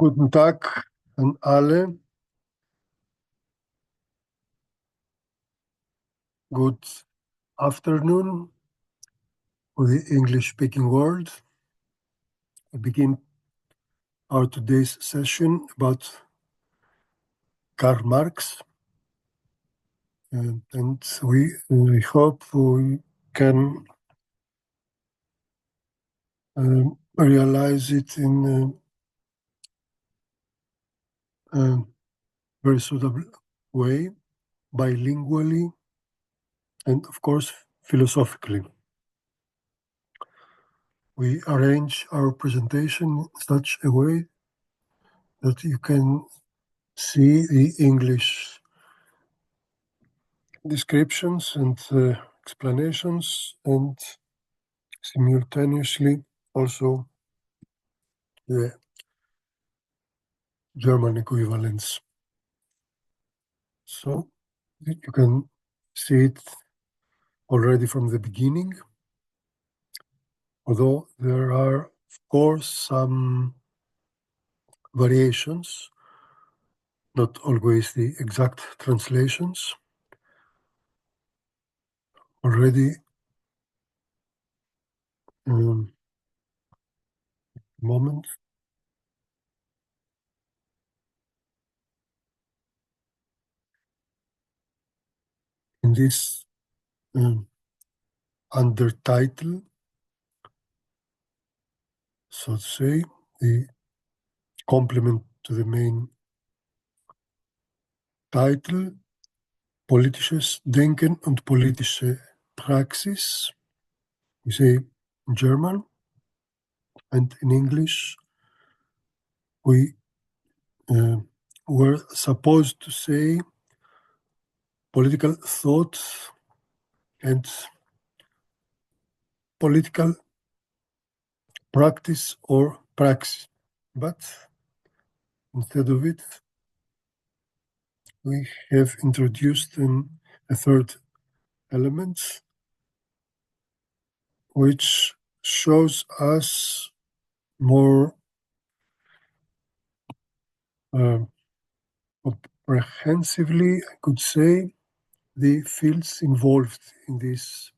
Guten Tag an alle. Good afternoon for the English-speaking world. We begin our today's session about Karl Marx. And we hope we can realize it in a very suitable way, bilingually, and of course, philosophically. We arrange our presentation in such a way that you can see the English descriptions and explanations, and simultaneously also the German equivalents. So you can see it already from the beginning, although there are, of course, some variations, not always the exact translations. Already moment. In this undertitle, so to say, the complement to the main title, Politisches Denken und politische Praxis, we say in German, and in English we were supposed to say political thought and political practice or praxis. But instead of it, we have introduced a third element, which shows us more comprehensively, I could say, the fields involved in this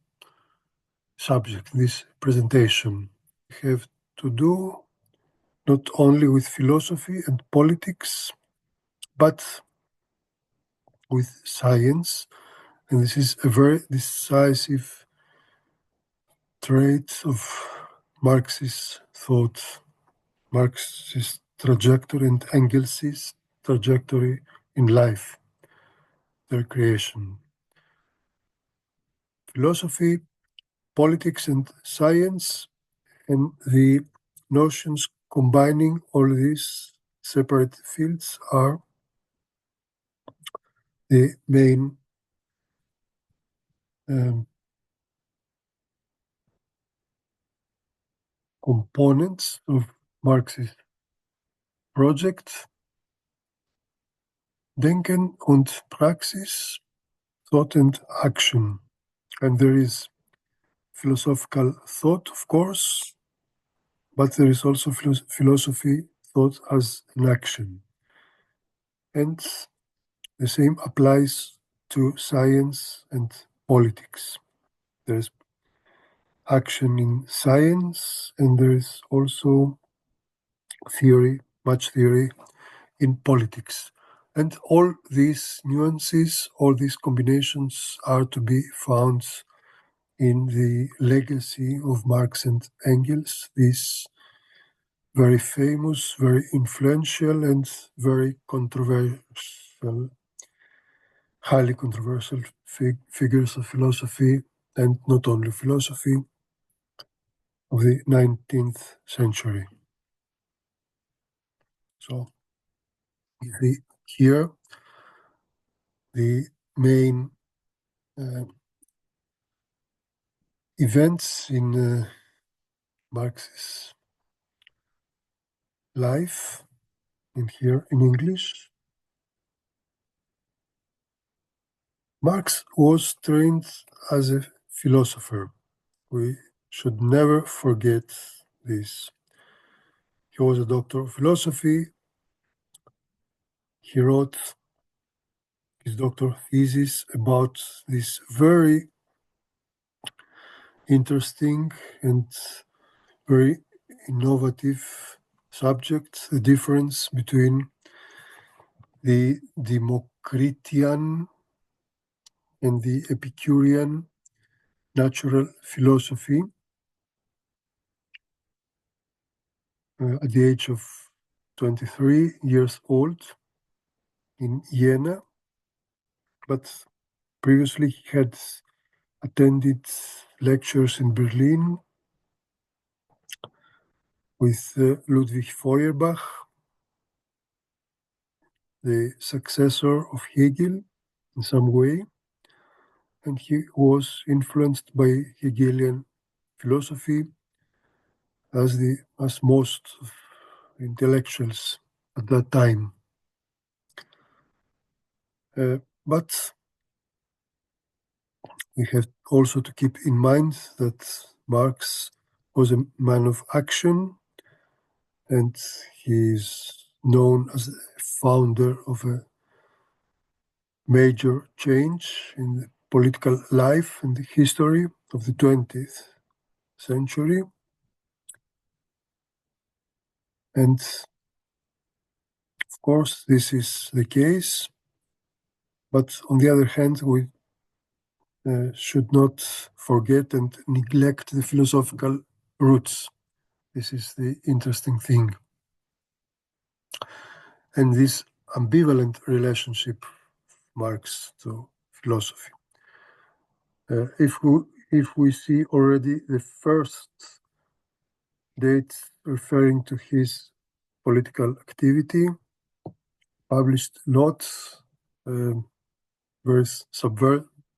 subject, this presentation. We have to do not only with philosophy and politics, but with science. And this is a very decisive trait of Marxist thought, Marxist trajectory and Engels' trajectory in life, their creation. Philosophy, politics, and science, and the notions combining all these separate fields are the main components of Marxist project. Denken und Praxis, thought and action. And there is philosophical thought, of course, but there is also philosophy thought as an action. And the same applies to science and politics. There is action in science, and there is also theory, much theory in politics. And all these nuances, all these combinations are to be found in the legacy of Marx and Engels, these very famous, very influential, and very controversial, highly controversial figures of philosophy, and not only philosophy, of the 19th century. So here the main events in Marx's life, in here in English. Marx was trained as a philosopher. We should never forget this. He was a doctor of philosophy, He wrote his doctoral thesis about this very interesting and very innovative subject, the difference between the Democritian and the Epicurean natural philosophy. At the age of 23 years old in Jena, but previously he had attended lectures in Berlin with Ludwig Feuerbach, the successor of Hegel in some way, and he was influenced by Hegelian philosophy as most intellectuals at that time. But we have also to keep in mind that Marx was a man of action, and he is known as the founder of a major change in the political life and the history of the 20th century. And of course, this is the case. But on the other hand, we should not forget and neglect the philosophical roots. This is the interesting thing. And this ambivalent relationship of Marx to philosophy. If we see already the first date referring to his political activity, published lots, very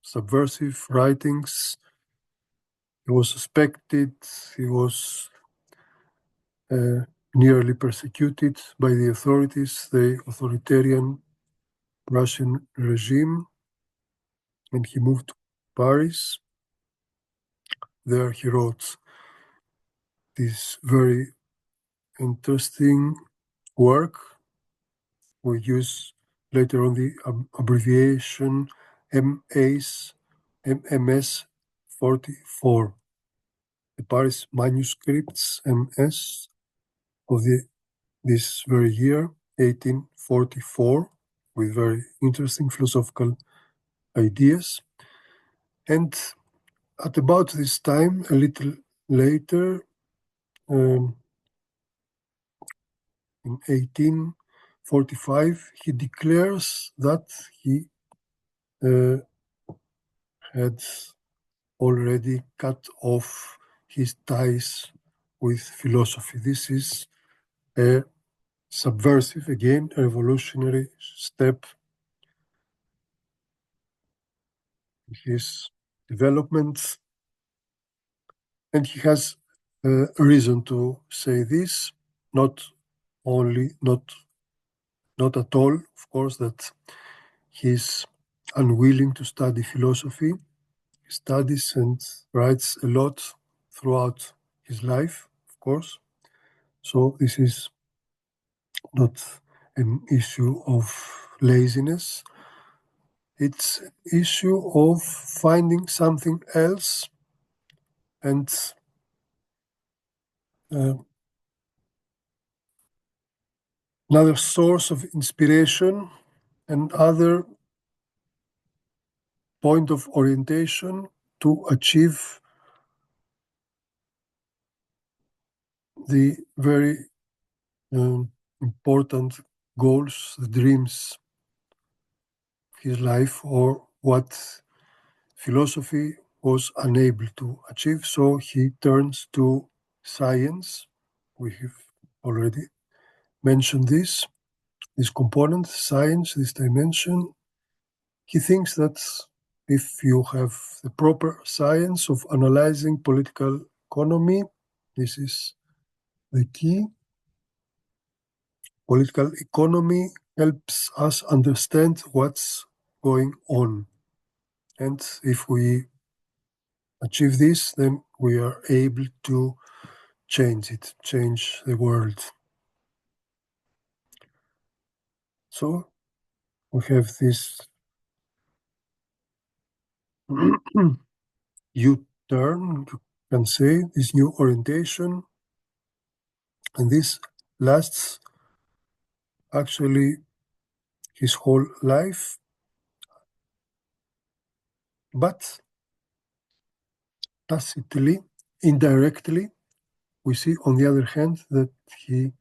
subversive writings. He was suspected, he was nearly persecuted by the authorities, the authoritarian Russian regime, and he moved to Paris. There he wrote this very interesting work. We use later on the abbreviation MMS 44, the Paris manuscripts MS of this very year, 1844, with very interesting philosophical ideas. And at about this time, a little later, in 1845, he declares that he had already cut off his ties with philosophy. This is a subversive, again, a revolutionary step in his development. And he has a reason to say this, not at all, of course, that he's unwilling to study philosophy. He studies and writes a lot throughout his life, of course. So this is not an issue of laziness. It's an issue of finding something else and another source of inspiration, and other point of orientation to achieve the very important goals, the dreams of his life, or what philosophy was unable to achieve. So he turns to science. We have already mentioned this component, science, this dimension. He thinks that if you have the proper science of analyzing political economy, this is the key. Political economy helps us understand what's going on. And if we achieve this, then we are able to change the world. So we have this U-turn, you can say, this new orientation, and this lasts actually his whole life. But tacitly, indirectly, we see, on the other hand, that he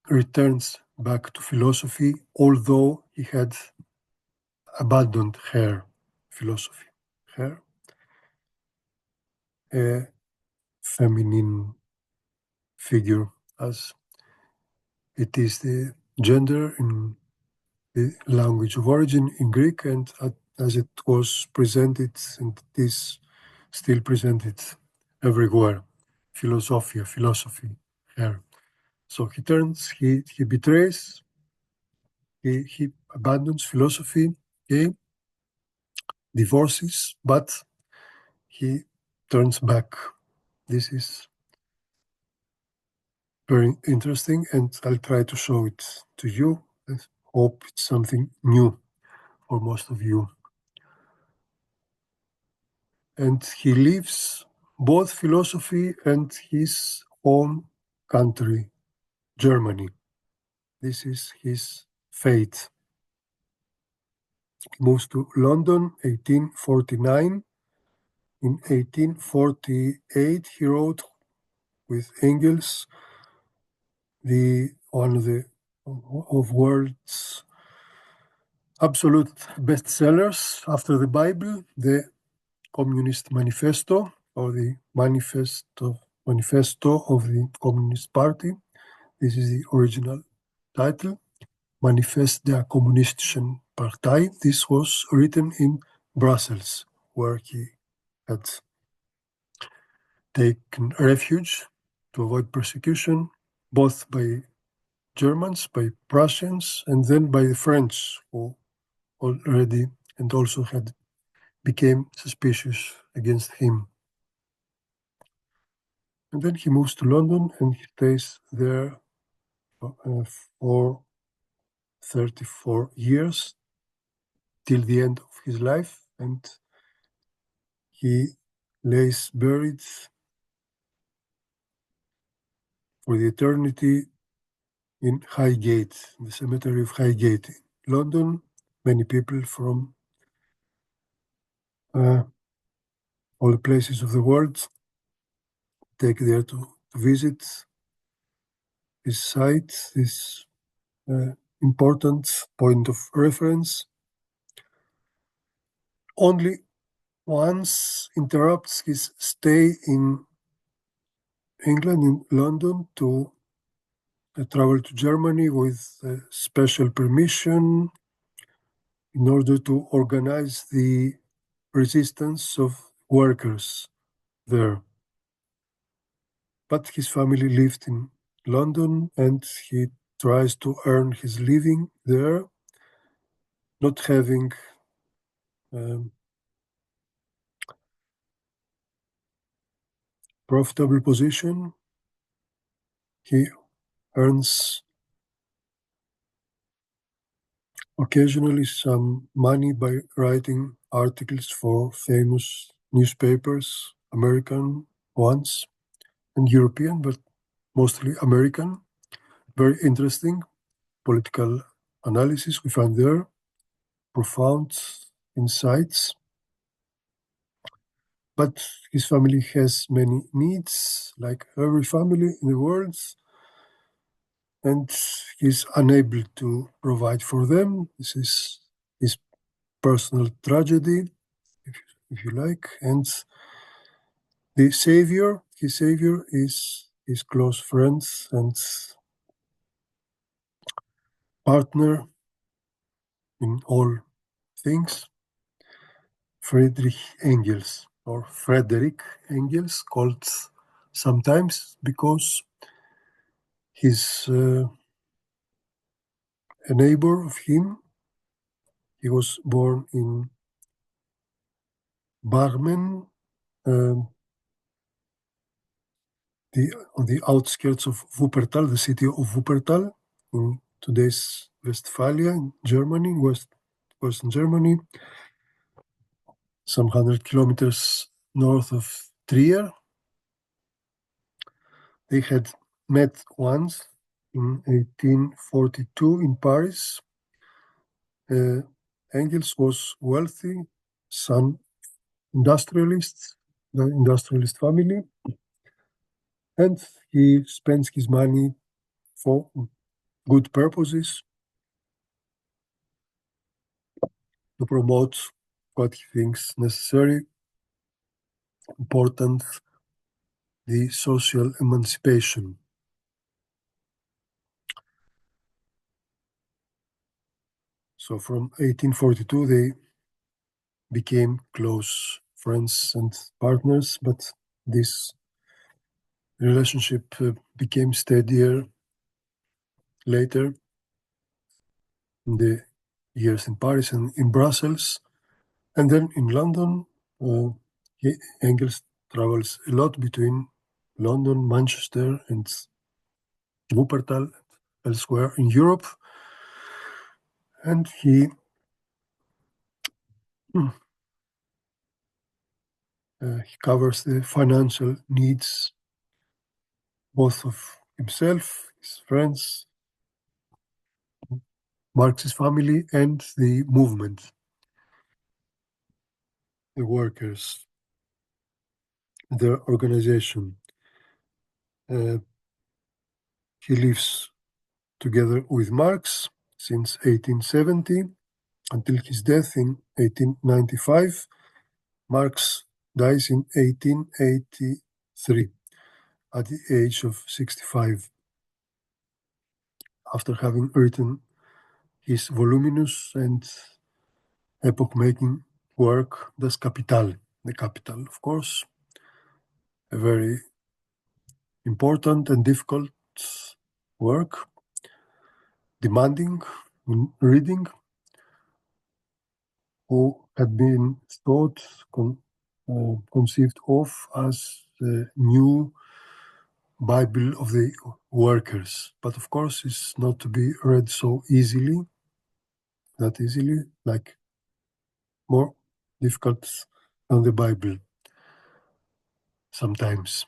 returns back to philosophy, although he had abandoned her philosophy, her feminine figure, as it is the gender in the language of origin in Greek, and as it was presented, and it is still presented everywhere, philosophia, philosophy, her. So he betrays, he abandons philosophy, he divorces, but he turns back. This is very interesting, and I'll try to show it to you. I hope it's something new for most of you. And he leaves both philosophy and his home country, Germany. This is his fate. He moves to London, 1849. In 1848, he wrote with Engels one of the world's absolute bestsellers after the Bible, the Communist Manifesto, or the manifesto of the Communist Party. This is the original title, Manifest der Kommunistischen Partei. This was written in Brussels, where he had taken refuge to avoid persecution, both by Germans, by Prussians, and then by the French, who already and also had became suspicious against him. And then he moves to London and he stays there for 34 years till the end of his life, and he lays buried for the eternity in Highgate, in the cemetery of Highgate, in London. Many people from all the places of the world take there to visit this site, this important point of reference. Only once interrupts his stay in England, in London, to travel to Germany with special permission in order to organize the resistance of workers there. But his family lived in London and he tries to earn his living there, not having profitable position. He earns occasionally some money by writing articles for famous newspapers, American ones and European, but mostly American. Very interesting political analysis we find there, profound insights. But his family has many needs, like every family in the world, and he's unable to provide for them. This is his personal tragedy, if you like. And his savior is his close friend and partner in all things, Friedrich Engels, or Frederick Engels, called sometimes because he's a neighbor of him. He was born in Barmen, um, on the outskirts of Wuppertal, the city of Wuppertal, in today's Westphalia in Germany, Western Germany, some 100 kilometers north of Trier. They had met once in 1842 in Paris. Engels was wealthy, son industrialist, the industrialist family, and he spends his money for good purposes to promote what he thinks necessary, important, the social emancipation. So from 1842, they became close friends and partners, but this relationship became steadier later in the years in Paris and in Brussels. And then in London, Engels travels a lot between London, Manchester, and Wuppertal, elsewhere in Europe. And he covers the financial needs both of himself, his friends, Marx's family, and the movement, the workers, their organization. He lives together with Marx since 1870 until his death in 1895. Marx dies in 1883 at the age of 65, after having written his voluminous and epoch-making work, Das Kapital, the Capital, of course, a very important and difficult work, demanding in reading, who had been thought, conceived of as the new Bible of the workers. But of course, it's not to be read so easily, not easily, like more difficult than the Bible sometimes.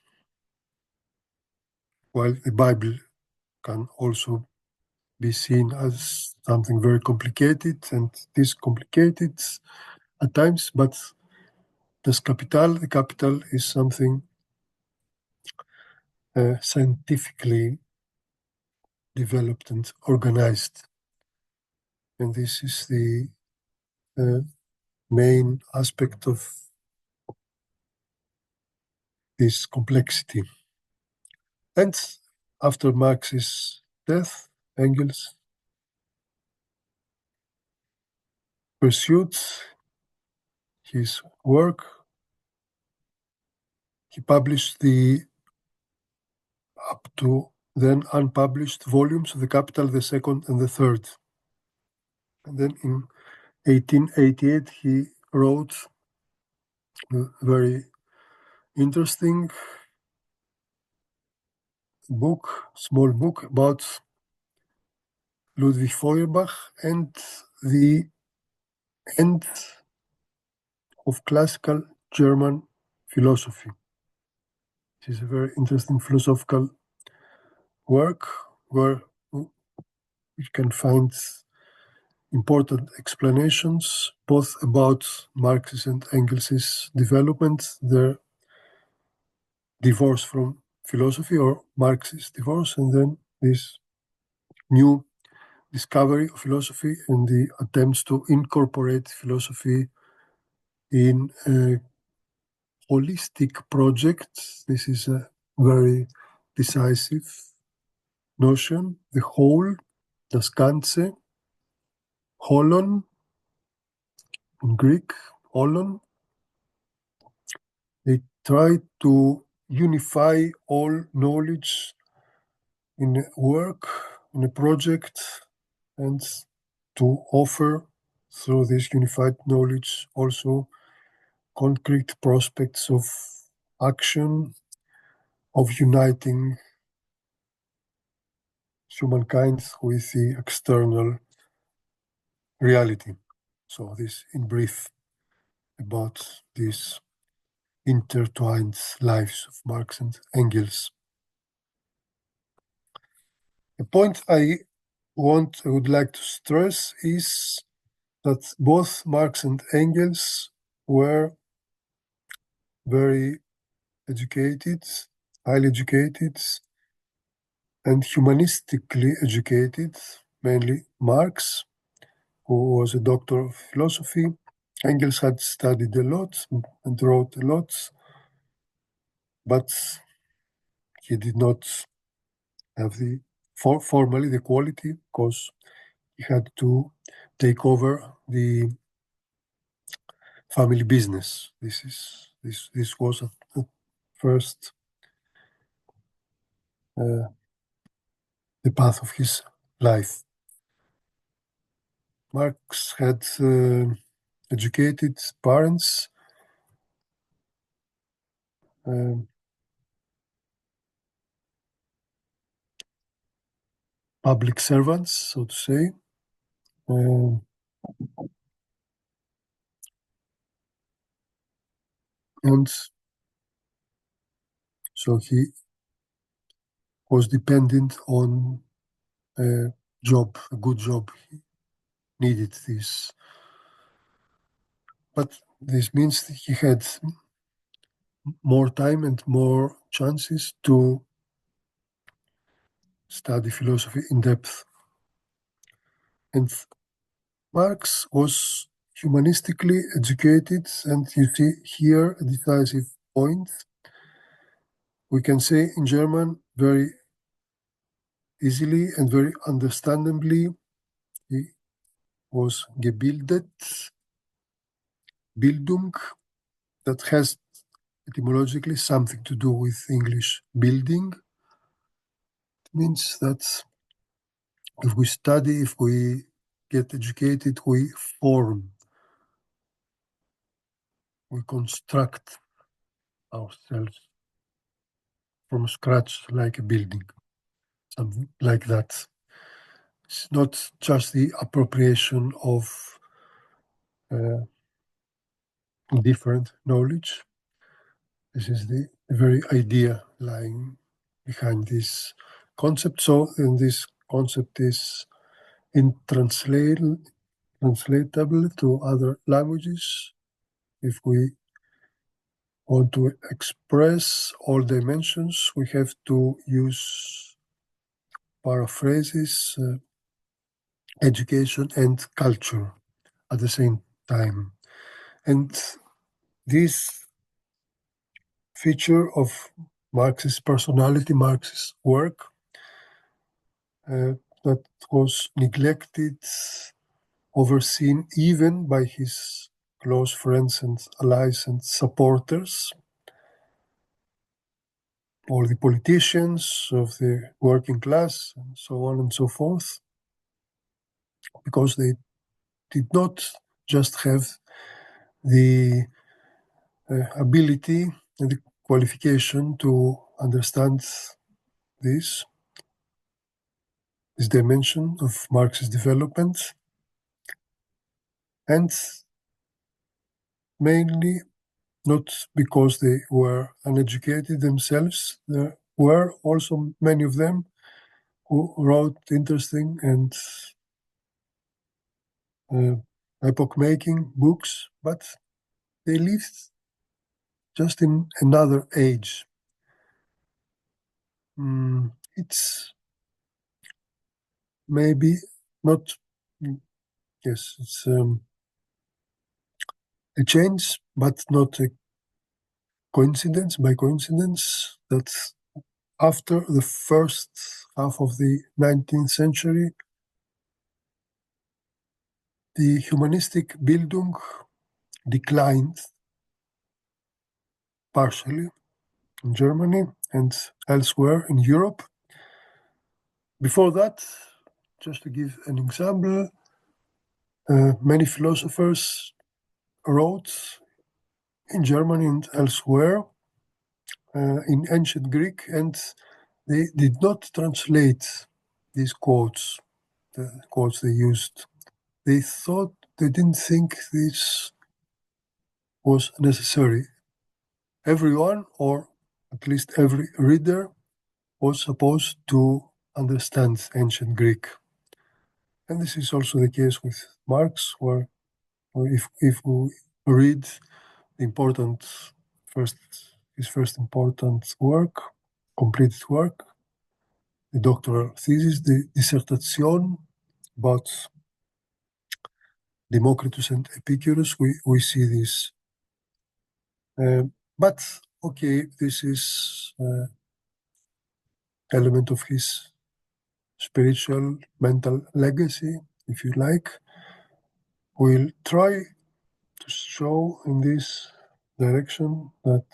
While the Bible can also be seen as something very complicated, and it is complicated at times, but the capital is something scientifically developed and organized. And this is the main aspect of this complexity. And after Marx's death, Engels pursued his work. He published the up to then unpublished volumes of the Capital, the second and the third. And then in 1888, he wrote a very interesting book, small book, about Ludwig Feuerbach and the end of classical German philosophy. It is a very interesting philosophical work where we can find important explanations both about Marx's and Engels's development, their divorce from philosophy or Marx's divorce, and then this new discovery of philosophy and the attempts to incorporate philosophy in a holistic project. This is a very decisive notion. The whole, das Ganze, holon in Greek, holon. They try to unify all knowledge in a work, in a project, and to offer through this unified knowledge also concrete prospects of action, of uniting humankind with the external reality. So this in brief about these intertwined lives of Marx and Engels. The point I would like to stress is that both Marx and Engels were very educated, highly educated, and humanistically educated, mainly Marx, who was a doctor of philosophy. Engels had studied a lot and wrote a lot, but he did not have formally the quality because he had to take over the family business. This was at first the path of his life. Marx had educated parents, um, public servants, so to say. Um, and so he was dependent on a job, a good job. He needed this. But this means that he had more time and more chances to study philosophy in depth. And Marx was humanistically educated, and you see here a decisive point. We can say in German very easily and very understandably, he was gebildet, Bildung, that has etymologically something to do with English building. It means that if we study, if we get educated, we form, we construct ourselves from scratch like a building, something like that. It's not just the appropriation of uh, different knowledge. This is the very idea lying behind this concept. So, and this concept is translatable to other languages. If we want to express all dimensions, we have to use paraphrases, education, and culture at the same time. And this feature of Marx's personality, Marx's work, that was neglected, overseen even by his close friends and allies and supporters, or the politicians of the working class, and so on and so forth, because they did not just have the ability and the qualification to understand this, this dimension of Marx's development, and mainly not because they were uneducated themselves. There were also many of them who wrote interesting and epoch-making books, but they lived just in another age. It's maybe not, yes, it's a change, but not a coincidence, by coincidence, that after the first half of the 19th century, the humanistic Bildung declined partially in Germany and elsewhere in Europe. Before that, just to give an example, many philosophers wrote in Germany and elsewhere in ancient Greek, and they did not translate these quotes, the quotes they used, they didn't think this was necessary. Everyone, or at least every reader, was supposed to understand ancient Greek. And this is also the case with Marx, where if we read the important his first important work, completed work, the doctoral thesis, the dissertation about Democritus and Epicurus, we see this. But okay, this is element of his spiritual, mental legacy, if you like. We'll try to show in this direction that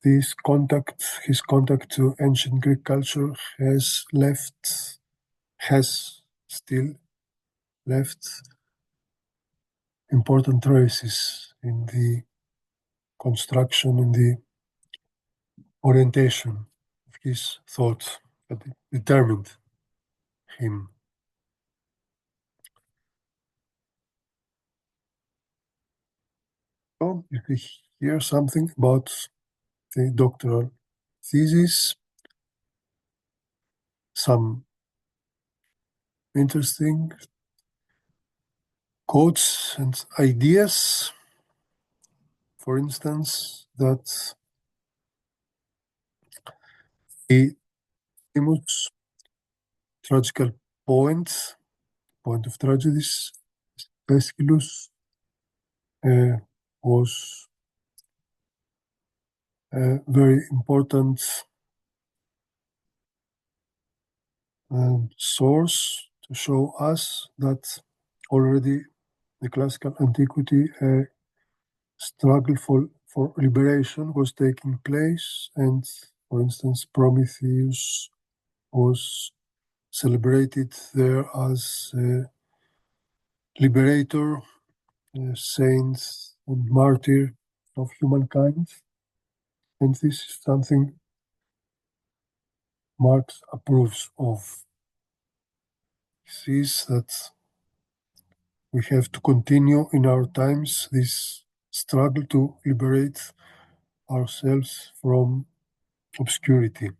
his contact to ancient Greek culture has still left important traces in the construction, in the orientation of his thought that determined him. So, if we hear something about the doctoral thesis, some interesting quotes and ideas, for instance, that the famous tragical point of tragedies, Aeschylus, was a very important source to show us that already the classical antiquity struggle for liberation was taking place, and for instance Prometheus was celebrated there as a liberator, a saint and martyr of humankind, and this is something Marx approves of. He sees that we have to continue in our times this struggle to liberate ourselves from obscurity,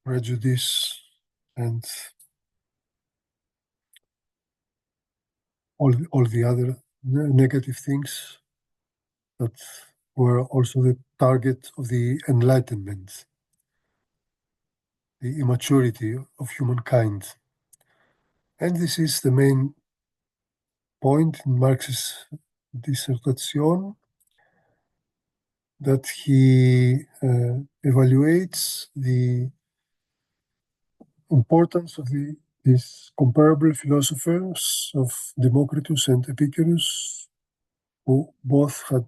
prejudice, and all the other negative things that were also the target of the Enlightenment, the immaturity of humankind. And this is the main point in Marx's dissertation, that he evaluates the importance of these comparable philosophers of Democritus and Epicurus, who both had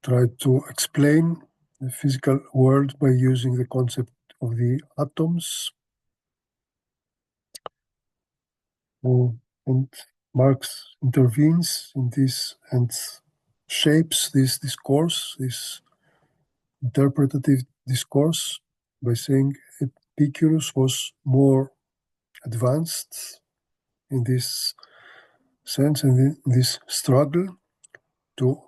tried to explain the physical world by using the concept of the atoms. And Marx intervenes in this and shapes this discourse, this interpretative discourse, by saying Epicurus was more advanced in this sense and in this struggle to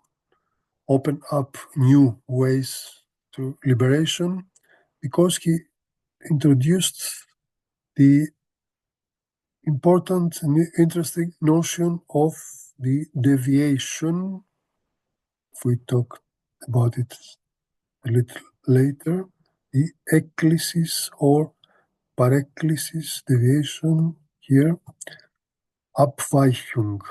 open up new ways to liberation, because he introduced the important and interesting notion of the deviation. If we talk about it a little later, the eklisis or pareklisis deviation here, Abweichung.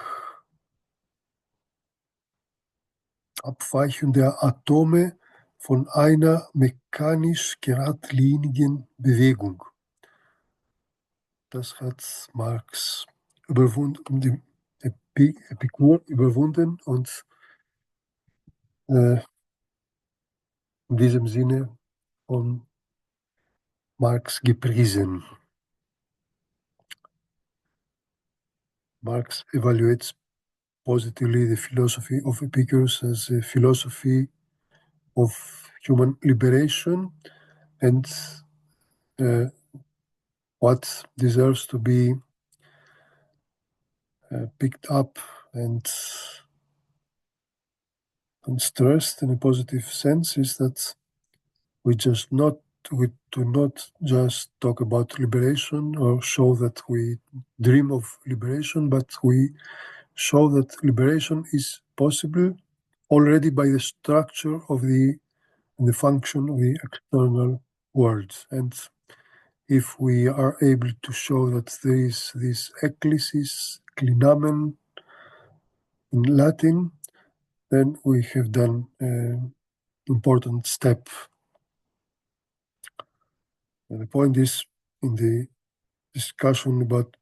Abweichung der Atome von einer mechanisch geradlinigen Bewegung. Das hat Marx überwunden, Epikur überwunden und in diesem Sinne von Marx gepriesen. Marx evaluates positively the philosophy of Epicurus as a philosophy of human liberation and what deserves to be picked up and stressed in a positive sense is that we do not just talk about liberation or show that we dream of liberation, but we show that liberation is possible already by the structure of the function of the external world. And if we are able to show that there is this ecclesis, clinamen in Latin, then we have done an important step. And the point is, in the discussion about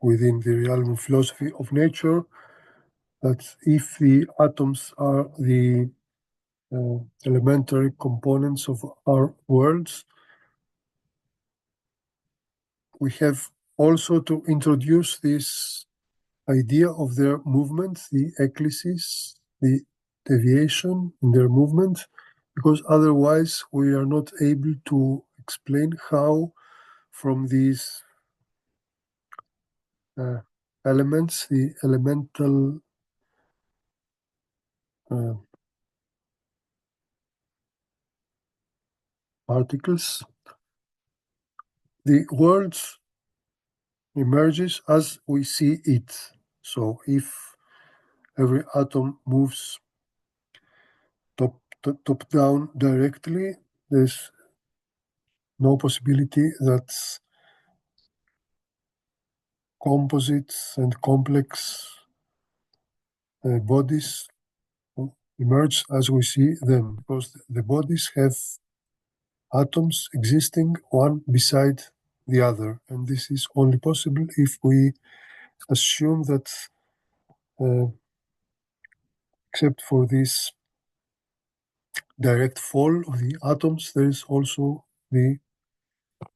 within the realm of philosophy of nature, that if the atoms are the elementary components of our worlds, we have also to introduce this idea of their movement, the ecclesis, the deviation in their movement, because otherwise we are not able to explain how from these elements, the elemental uh, particles, the world emerges as we see it. So if every atom moves top down directly, there's no possibility that composites and complex bodies emerge as we see them, because the bodies have atoms existing one beside the other, and this is only possible if we assume that uh, except for this direct fall of the atoms, there is also the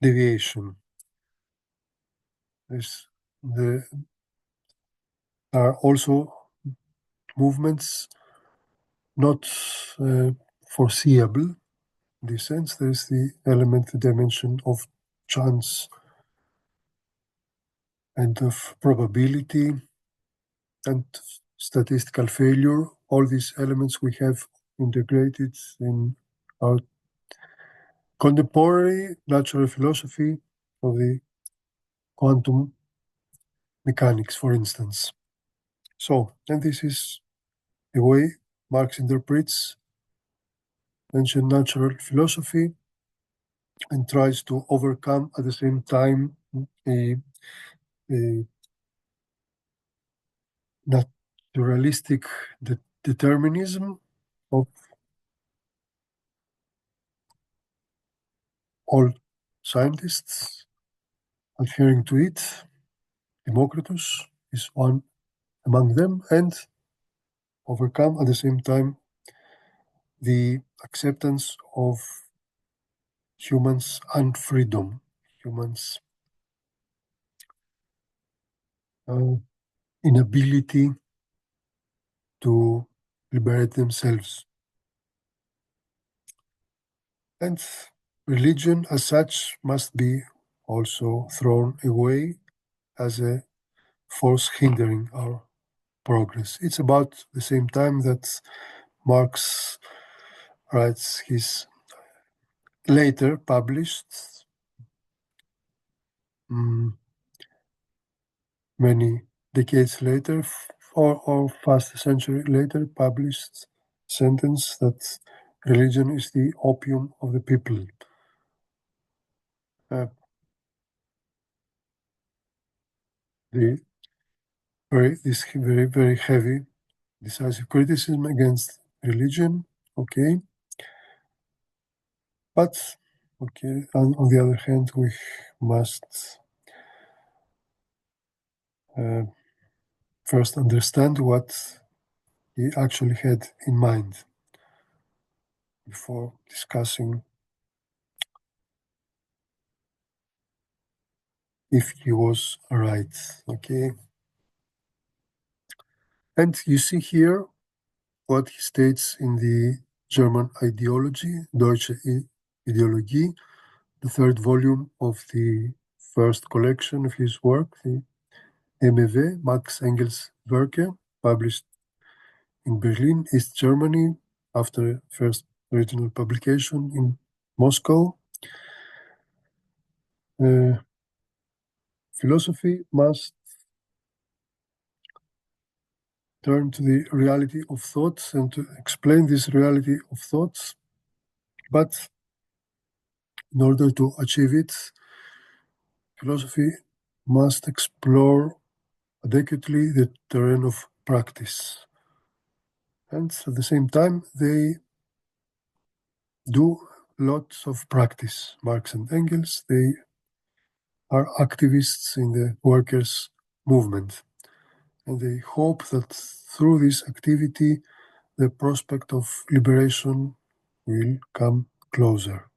deviation. There's there are also movements not foreseeable. In this sense, there is the element, the dimension of chance and of probability and statistical failure. All these elements we have integrated in our contemporary natural philosophy of the quantum mechanics, for instance. So, and this is the way Marx interprets ancient natural philosophy and tries to overcome at the same time a naturalistic determinism of all scientists adhering to it. Democritus is one among them, and overcome at the same time the acceptance of humans and freedom, humans' uh, inability to liberate themselves. And religion as such must be also thrown away as a force hindering our progress. It's about the same time that Marx writes his later published, mm, many decades later, or fast a century later, published sentence that religion is the opium of the people. Uh, the this very heavy, decisive criticism against religion. Okay, but okay. On the other hand, we must uh, first understand what he actually had in mind before discussing if he was right. Okay, and you see here what he states in the German ideology, Deutsche Ideologie, the third volume of the first collection of his work, the MEW, Max Engels Werke, published in Berlin, East Germany, after first original publication in Moscow. Philosophy must turn to the reality of thoughts and to explain this reality of thoughts, but in order to achieve it, philosophy must explore adequately the terrain of practice. And at the same time, they do lots of practice. Marx and Engels, they are activists in the workers' movement. And they hope that through this activity, the prospect of liberation will come closer.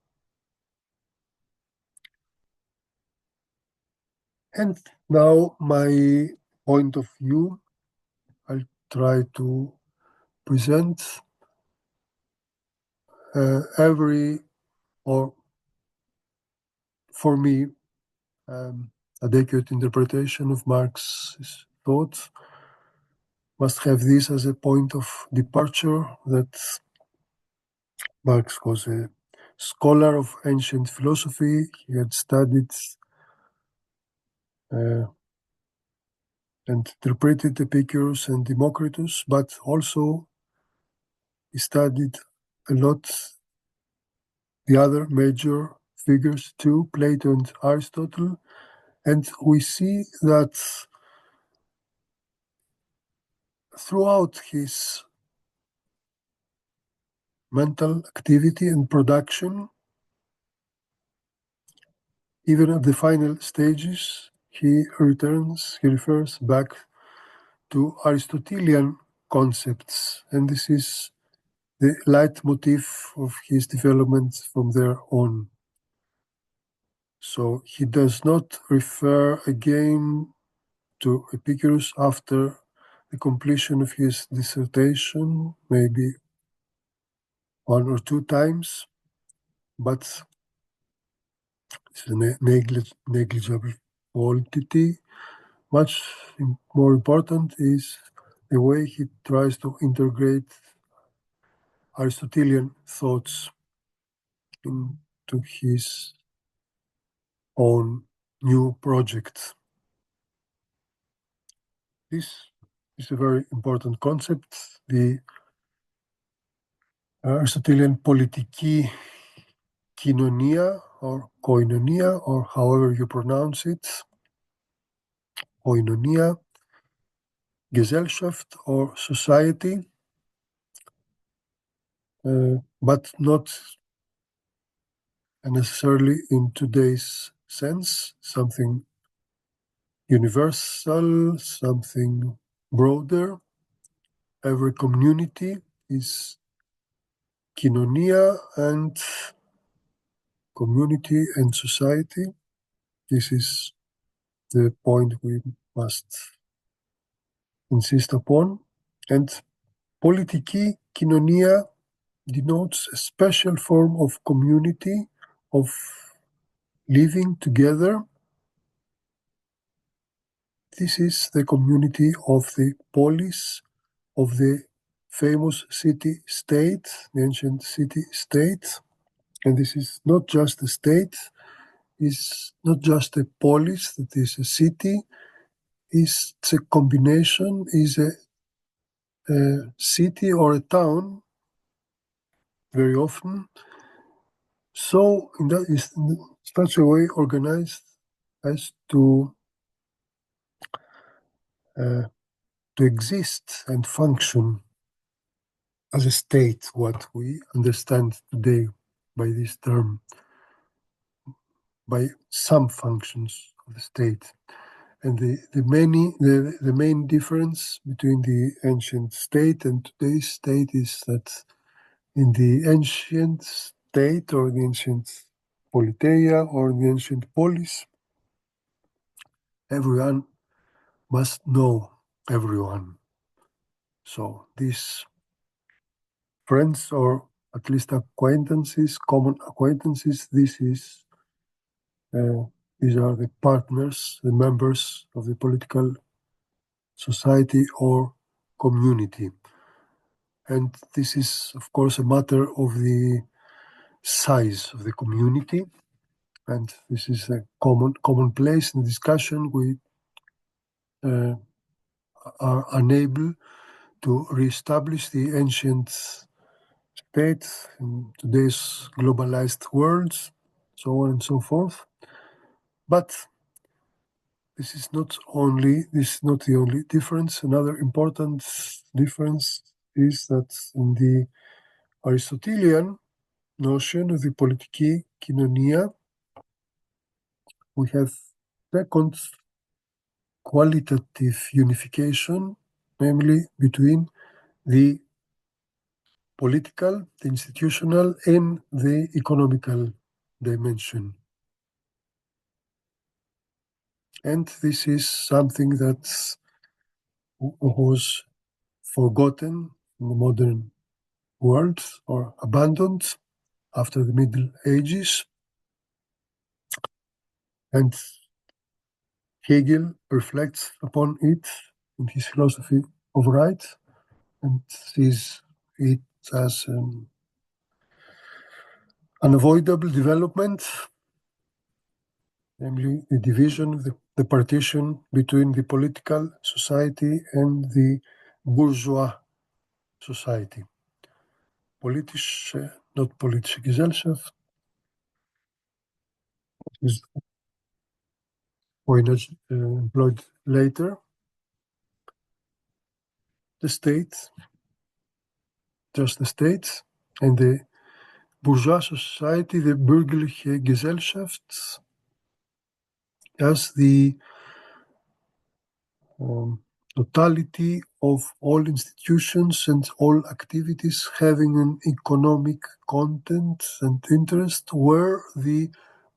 And now, my point of view, I'll try to present every, or for me, adequate interpretation of Marx's thoughts must have this as a point of departure, that Marx was a scholar of ancient philosophy. He had studied and interpreted Epicurus and Democritus, but also he studied a lot the other major figures too, Plato and Aristotle, and we see that throughout his mental activity and production, even at the final stages, he refers back to Aristotelian concepts, and this is the leitmotif of his development from there on. So he does not refer again to Epicurus after the completion of his dissertation, maybe one or two times, but it's a negligible quantity. Much more important is the way he tries to integrate Aristotelian thoughts into his own new project. This is a very important concept, the Aristotelian politiki koinonia or however you pronounce it, koinonia, Gesellschaft or society, but not necessarily in today's sense, something universal, something broader. Every community is koinonia, and community and society. This is the point we must insist upon. And politiki koinonia denotes a special form of community, of living together. This is the community of the polis, of the famous city-state, the ancient city-state. And this is not just a state, it's not just a polis, that is a city, it's a combination, is a city or a town, very often. So in that is in such a way organized as to exist and function as a state, what we understand today by this term, by some functions of the state. And the main difference between the ancient state and today's state is that in the ancient state or the ancient politeia or the ancient polis, everyone must know everyone. So these friends or at least acquaintances, common acquaintances. These are the partners, the members of the political society or community. And this is, of course, a matter of the size of the community. And this is a commonplace in the discussion. We are unable to reestablish the ancient state in today's globalized world, so on and so forth. But this is not the only difference. Another important difference is that in the Aristotelian notion of the politiki kinonia, we have second qualitative unification, namely between the political, the institutional, and the economical dimension. And this is something that was forgotten in the modern world or abandoned after the Middle Ages. And Hegel reflects upon it in his philosophy of right and sees it as an unavoidable development, namely the division, the partition between the political society and the bourgeois society. Not politische Gesellschaft, is employed later. The state, just the state, and the bourgeois society, the bürgerliche Gesellschaft, as the totality of all institutions and all activities having an economic content and interest, where the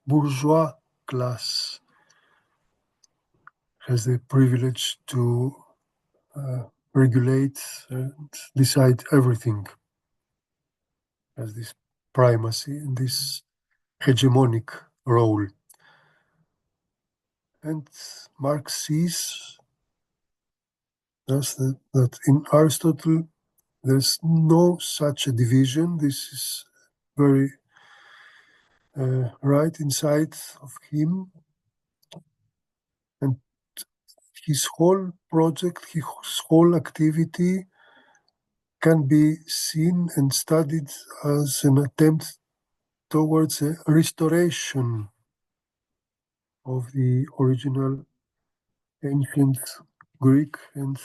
bourgeois class has the privilege to regulate and decide everything, has this primacy and this hegemonic role. And Marx sees thus that in Aristotle there's no such a division. This is very right inside of him. And his whole project, his whole activity can be seen and studied as an attempt towards a restoration of the original ancient Greek and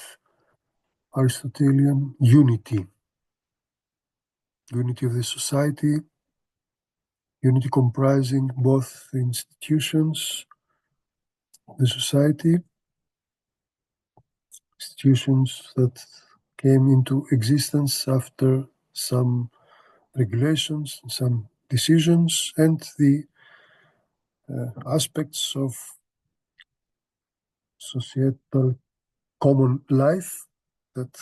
Aristotelian unity of the society, unity comprising both the institutions, the society, institutions that came into existence after some regulations, some decisions, and the aspects of societal common life that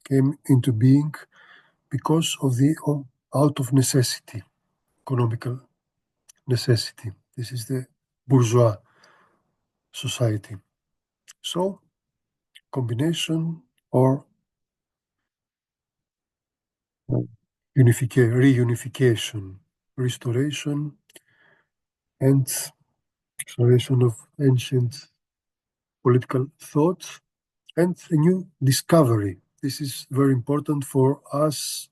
came into being because of the out of necessity, economical necessity. This is the bourgeois society. So, combination or reunification, restoration, and restoration of ancient political thought, and a new discovery. This is very important for us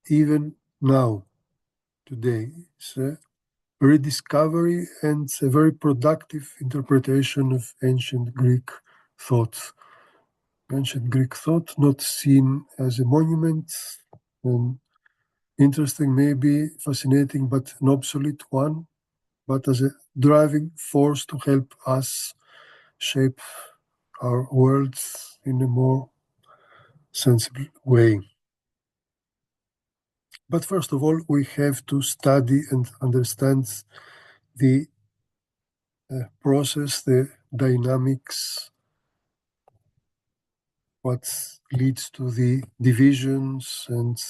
even now, today. It's a rediscovery and a very productive interpretation of ancient Greek thought. Ancient Greek thought, not seen as a monument, an interesting, maybe fascinating, but an obsolete one, but as a driving force to help us shape our worlds in a more sensible way. But first of all, we have to study and understand the process, the dynamics, what leads to the divisions and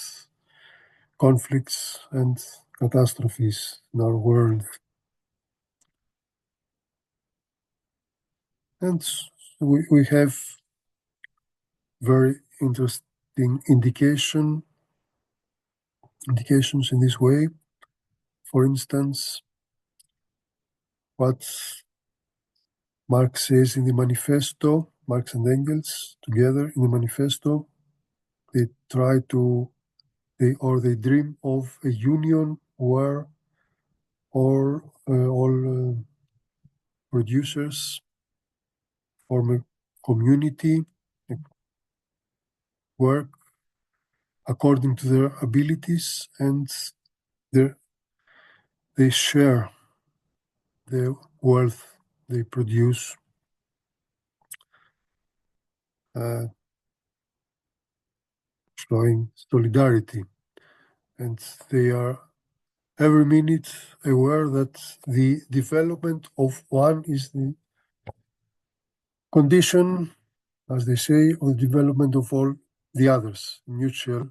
conflicts and catastrophes in our world. And we have very interesting indications in this way. For instance, what Marx says in the manifesto, Marx and Engels together in the manifesto, they try to, they dream of a union where all producers form a community, work according to their abilities, and they share the wealth they produce, uh, showing solidarity. And they are every minute aware that the development of one is the condition, as they say, of the development of all the others, mutual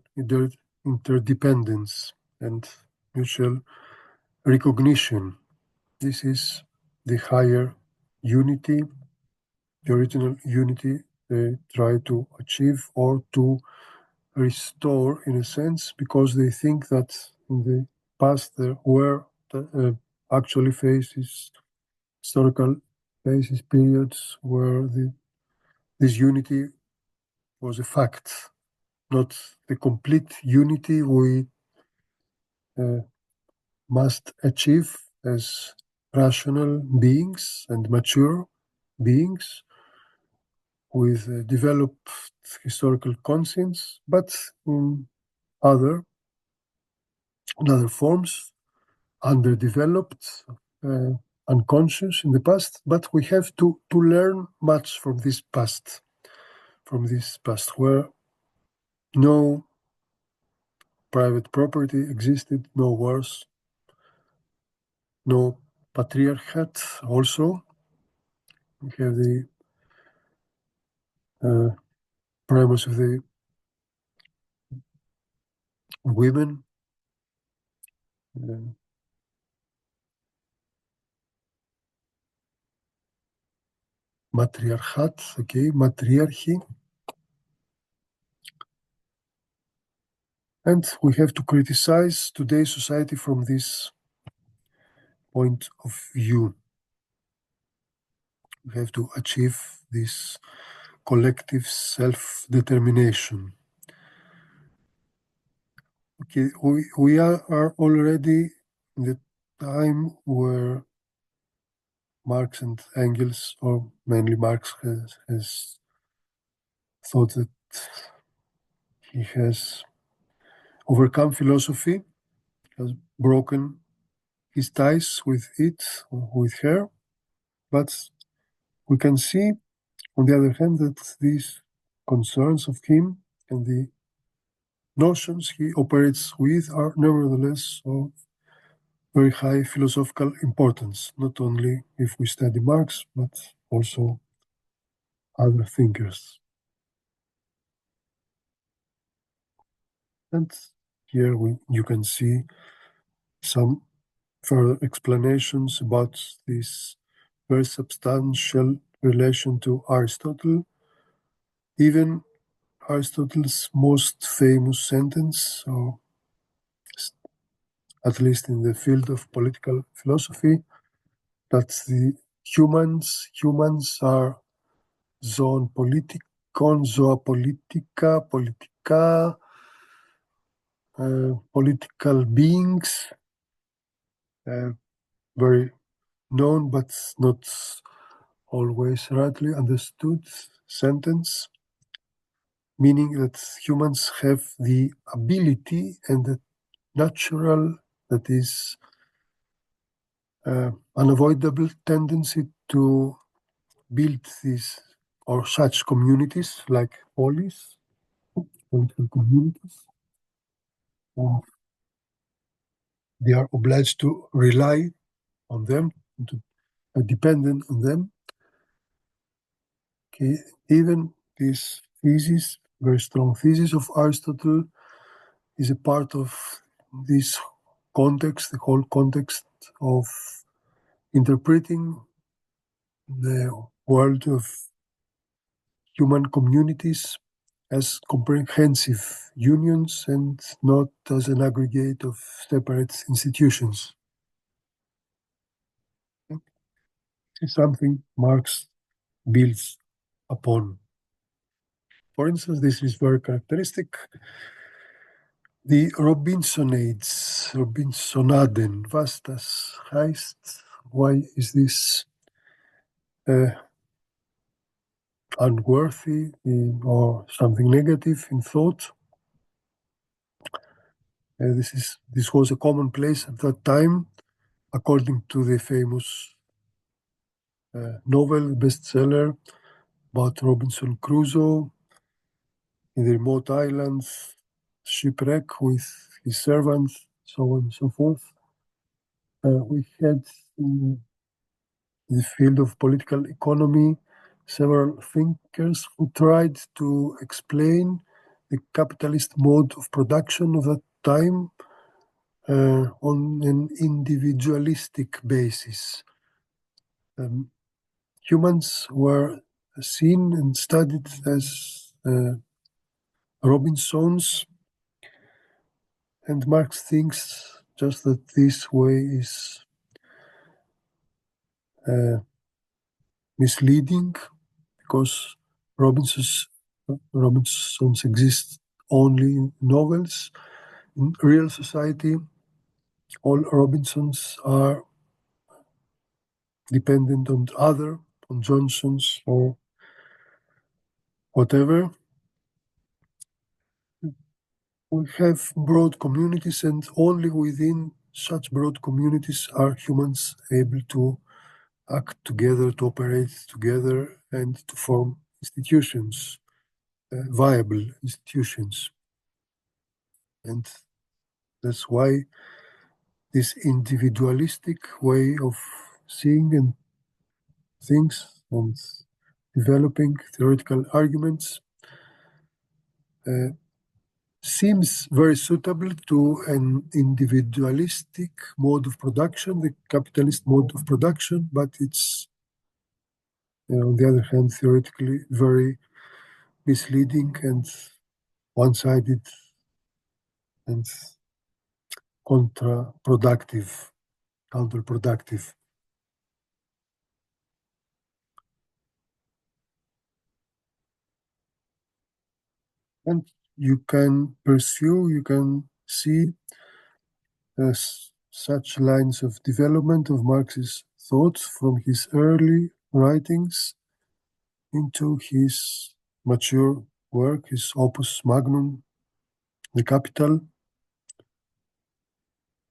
interdependence and mutual recognition. This is the higher unity, the original unity they try to achieve or to restore in a sense, because they think that in the past there were actually phases, historical phases, periods where this unity was a fact, not the complete unity we uh, must achieve as rational beings and mature beings with developed historical conscience, but other in other forms, underdeveloped, uh, unconscious in the past. But we have to learn much from this past where no private property existed, no wars, no patriarchate. Also, we have the uh, premise of the women, uh, matriarchat, okay, matriarchy. And we have to criticize today's society from this point of view. We have to achieve this collective self-determination. Okay, we are already in the time where Marx and Engels, or mainly Marx, has thought that he has overcome philosophy, has broken his ties with it, with her. But we can see, on the other hand, that these concerns of him and the notions he operates with are nevertheless of very high philosophical importance, not only if we study Marx, but also other thinkers. And here you can see some further explanations about this very substantial relation to Aristotle. Even Aristotle's most famous sentence, or at least in the field of political philosophy, that the humans are zoon politikon, zoa politica, political beings, uh, very known but not always rightly understood sentence, meaning that humans have the ability and the natural, that is, unavoidable tendency to build these or such communities like polis, political communities. And they are obliged to rely on them, to dependent on them. Okay, even this thesis, very strong thesis of Aristotle, is a part of this context, the whole context of interpreting the world of human communities as comprehensive unions and not as an aggregate of separate institutions. This is something Marx builds upon. For instance, this is very characteristic. The Robinsonades, Robinsonaden, was das heißt? Why is this unworthy or something negative in thought? This was a commonplace at that time, according to the famous novel bestseller about Robinson Crusoe in the remote islands, shipwreck with his servants, so on and so forth. We had in the field of political economy several thinkers who tried to explain the capitalist mode of production of that time on an individualistic basis. Humans were seen and studied as Robinsons, and Marx thinks just that this way is misleading because Robinsons exist only in novels. In real society, all Robinsons are dependent on Johnsons or whatever. We have broad communities, and only within such broad communities are humans able to act together, to operate together, and to form institutions, viable institutions. And that's why this individualistic way of seeing and things and developing theoretical arguments seems very suitable to an individualistic mode of production, the capitalist mode of production, but it's, on the other hand, theoretically very misleading and one-sided and counterproductive. And you can see such lines of development of Marx's thoughts from his early writings into his mature work, his opus magnum, The Capital.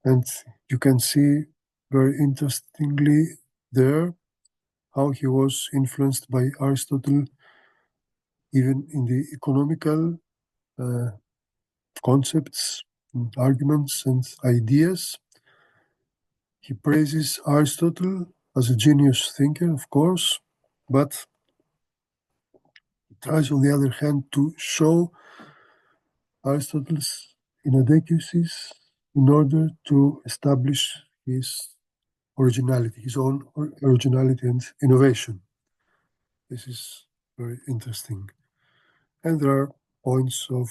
And you can see very interestingly there how he was influenced by Aristotle even in the economical concepts, and arguments, and ideas. He praises Aristotle as a genius thinker, of course, but he tries, on the other hand, to show Aristotle's inadequacies in order to establish his originality, his own originality and innovation. This is very interesting. And there are points of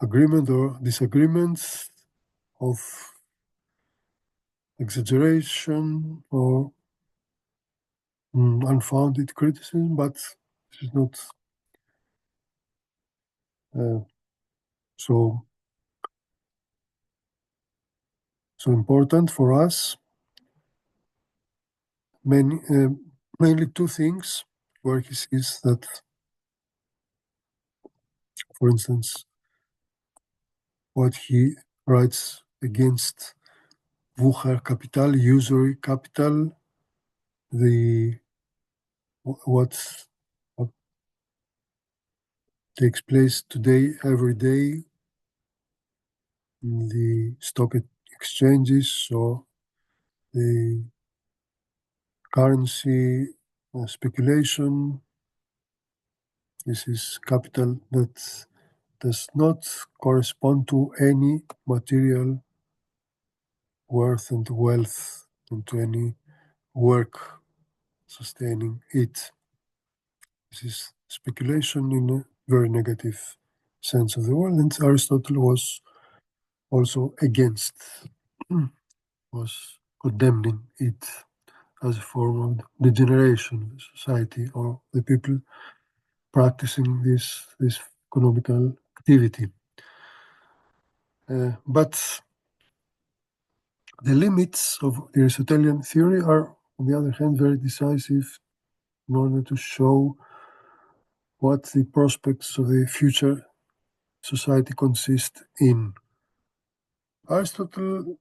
agreement or disagreement, of exaggeration or unfounded criticism, but this is not uh, so important for us. Mainly two things where he sees that, for instance, what he writes against Wucher capital, usury capital, the what takes place today, every day, in the stock exchanges or the currency speculation. This is capital that does not correspond to any material worth and wealth and to any work sustaining it. This is speculation in a very negative sense of the word, and Aristotle was also against, was condemning it as a form of degeneration of the society or the people practicing this economical activity. But the limits of the Aristotelian theory are, on the other hand, very decisive in order to show what the prospects of the future society consist in. Aristotle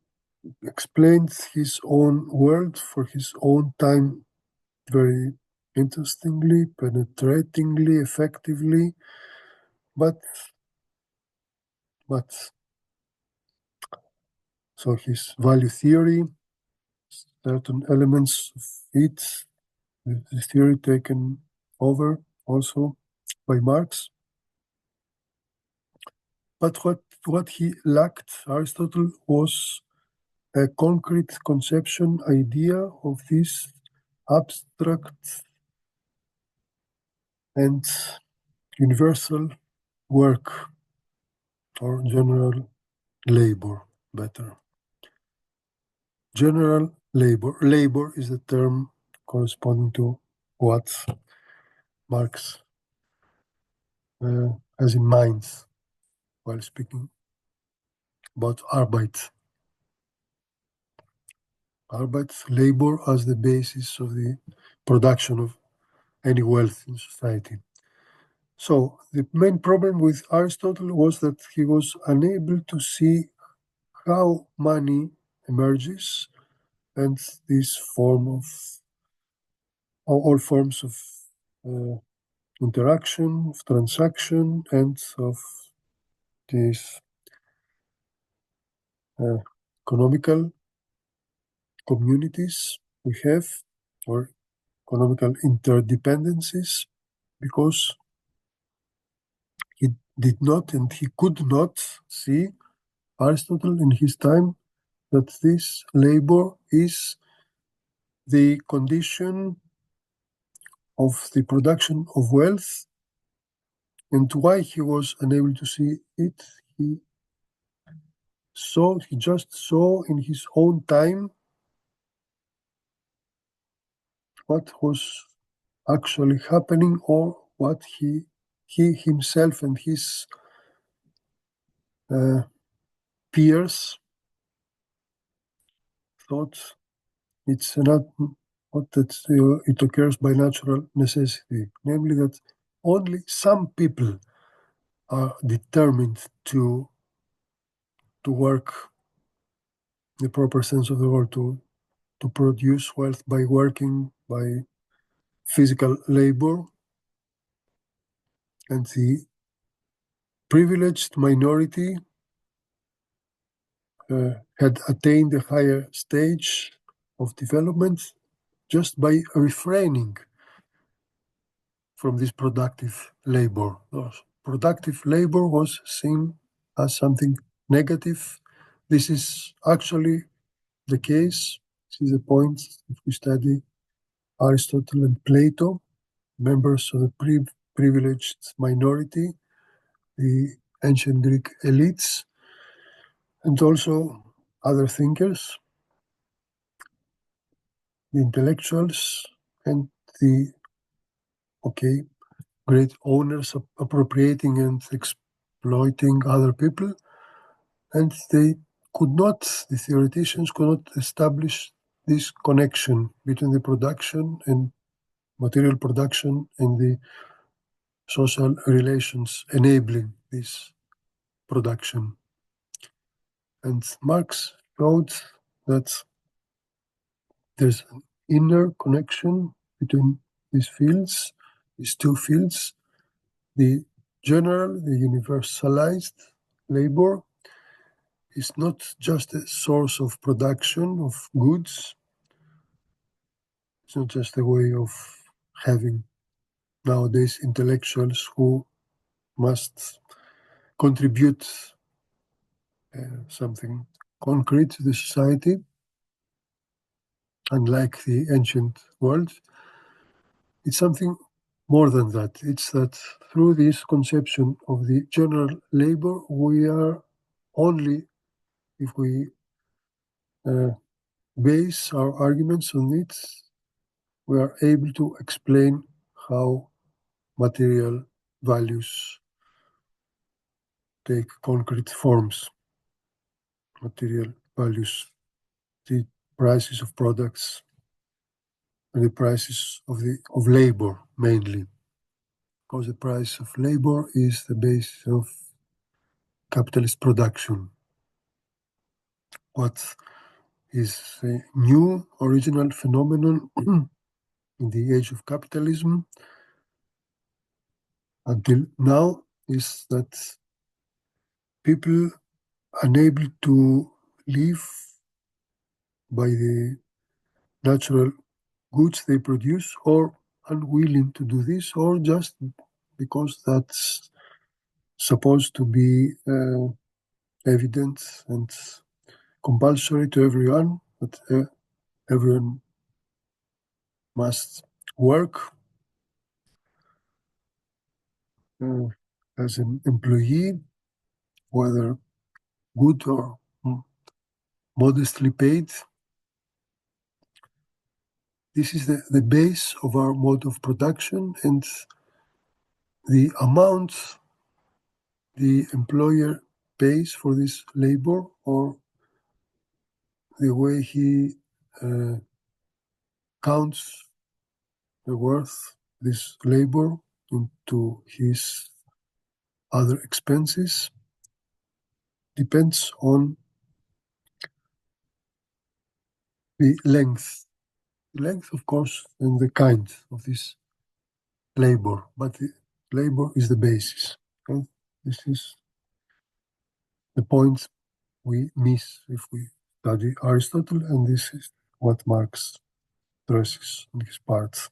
explained his own world for his own time very interestingly, penetratingly, effectively, but so his value theory, certain elements of it, the theory taken over also by Marx. But what he lacked, Aristotle, was a concrete conception, idea of this abstract and universal work or general labor, better. General labor. Labor is the term corresponding to what Marx has in mind while speaking about Arbeit. Arbeit, labor as the basis of the production of any wealth in society. So the main problem with Aristotle was that he was unable to see how money emerges and this form of all forms of interaction, of transaction, and of these economical communities we have, or economical interdependencies, because he did not and he could not see, Aristotle in his time, that this labor is the condition of the production of wealth. And why he was unable to see it, he just saw in his own time what was actually happening, or what he himself and his peers thought it's not what that it occurs by natural necessity, namely that only some people are determined to work in the proper sense of the word, to produce wealth by working, by physical labor, and the privileged minority had attained a higher stage of development just by refraining from this productive labor. Productive labor was seen as something negative. This is actually the case. This is the point if we study Aristotle and Plato, members of the privileged minority, the ancient Greek elites, and also other thinkers, the intellectuals, and the great owners appropriating and exploiting other people. And the theoreticians could not establish this connection between the production and material production and the social relations enabling this production. And Marx showed that there's an inner connection between these fields, these two fields, the general, the universalized labor is not just a source of production of goods. It's not just a way of having nowadays intellectuals who must contribute something concrete to the society, unlike the ancient world. It's something more than that. It's that through this conception of the general labor, we are only, if we base our arguments on it, we are able to explain how material values take concrete forms. Material values, the prices of products, and the prices of labor mainly, because the price of labor is the basis of capitalist production. What is a new original phenomenon in the age of capitalism until now is that people unable to live by the natural goods they produce, or unwilling to do this, or just because that's supposed to be evident and compulsory to everyone, that everyone must work as an employee, whether good or modestly paid. This is the base of our mode of production, and the amount the employer pays for this labor, or the way he counts the worth of this labor into his other expenses, depends on the length. The length, of course, and the kind of this labor, but the labor is the basis. And this is the point we miss if we study Aristotle, and this is what Marx stresses in his part.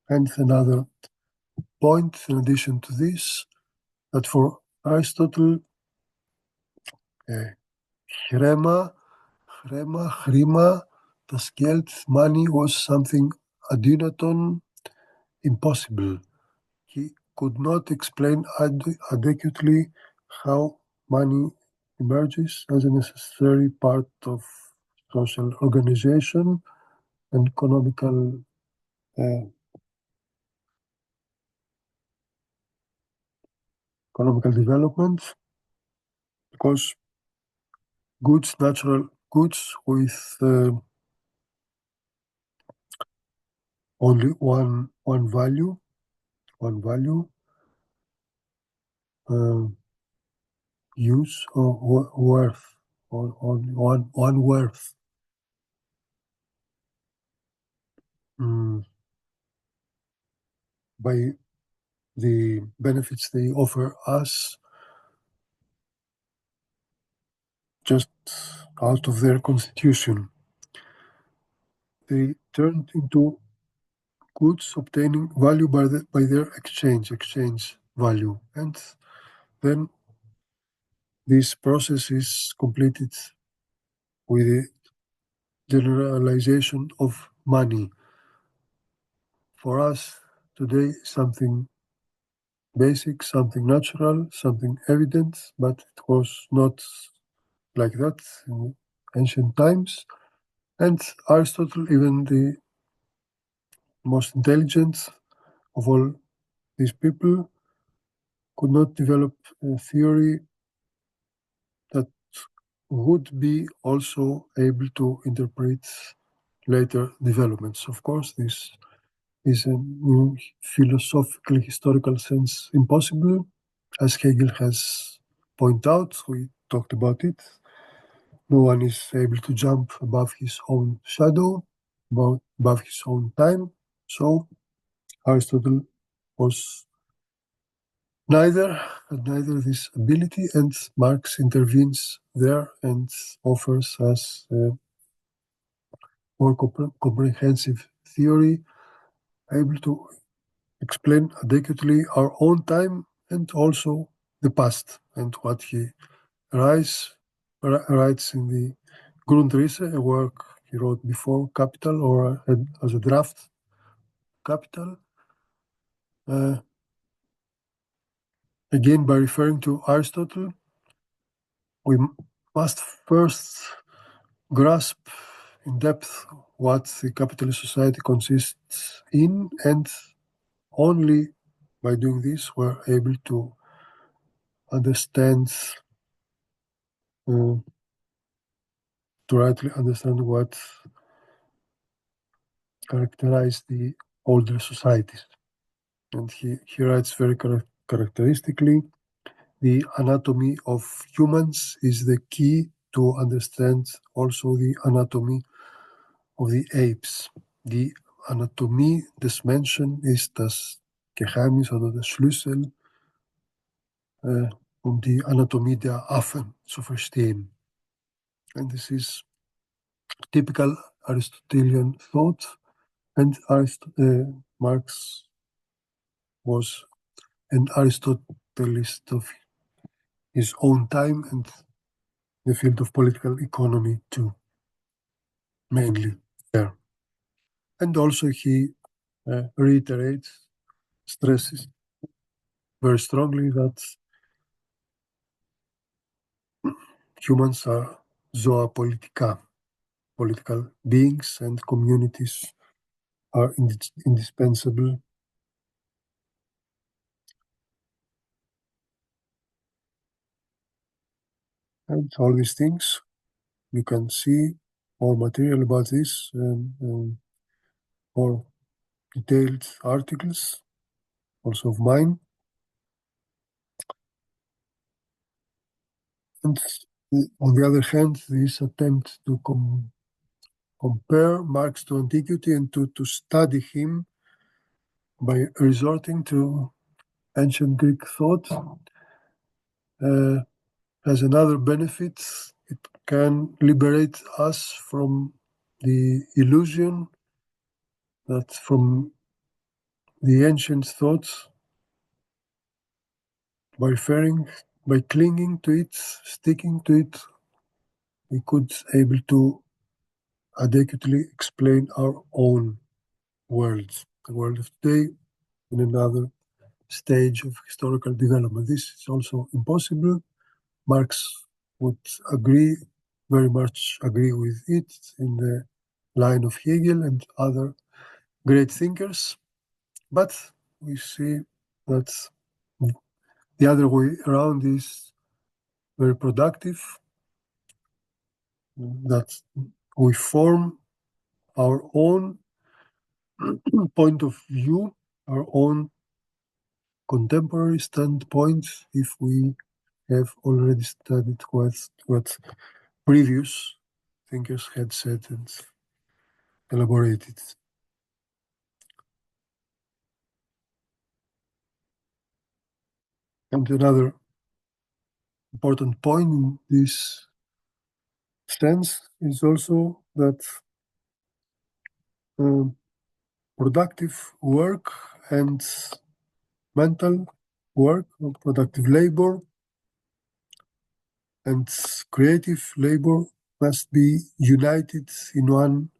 And another point, in addition to this, that for Aristotle, χρήμα, das Geld, money was something adynaton, impossible. He could not explain adequately how money emerges as a necessary part of social organization and economical development, because goods, natural goods with only one value, uh, use or worth, or only one worth. By the benefits they offer us just out of their constitution. They turned into goods obtaining value by their exchange value. And then this process is completed with the generalization of money. For us today, something basic, something natural, something evident, but it was not like that in ancient times. And Aristotle, even the most intelligent of all these people, could not develop a theory that would be also able to interpret later developments. Of course, this is in philosophical historical sense impossible, as Hegel has pointed out. We talked about it. No one is able to jump above his own shadow, above his own time. So Aristotle was neither this ability, and Marx intervenes there and offers us a more comprehensive theory, able to explain adequately our own time and also the past. And what he writes in the Grundrisse, a work he wrote before Capital or as a draft Capital, again by referring to Aristotle, we must first grasp in depth what the capitalist society consists in, and only by doing this we're able to understand, to rightly understand what characterized the older societies. And he writes very characteristically, the anatomy of humans is the key to understand also the anatomy of the apes. Die Anatomie des Menschen ist das Geheimnis oder der Schlüssel, um die Anatomie der Affen zu verstehen. And this is typical Aristotelian thought, and Marx was an Aristotelist of his own time and the field of political economy too, mainly there. And also he reiterates, stresses very strongly that humans are zoa politica, political beings, and communities are indispensable. And all these things, you can see more material about this, more detailed articles, also of mine. And on the other hand, this attempt to compare Marx to antiquity and to study him by resorting to ancient Greek thought has another benefit. It can liberate us from the illusion that from the ancient thoughts, by clinging to it, sticking to it, we could able to adequately explain our own world, the world of today, in another stage of historical development. This is also impossible. Marx would agree, very much agree with it in the line of Hegel and other great thinkers. But we see that the other way around is very productive, that we form our own point of view, our own contemporary standpoint, if we have already studied what previous thinkers had said and elaborated. And another important point in this sense is also that productive work and mental work, or productive labor and creative labor must be united in one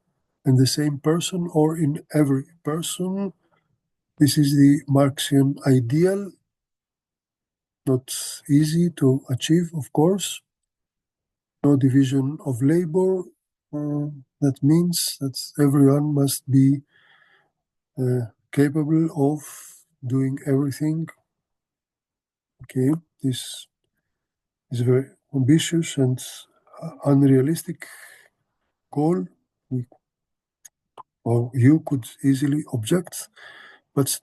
and the same person or in every person. This is the Marxian ideal, not easy to achieve, of course. No division of labor. That means that everyone must be capable of doing everything. Okay, this is a very ambitious and unrealistic goal, or you could easily object, but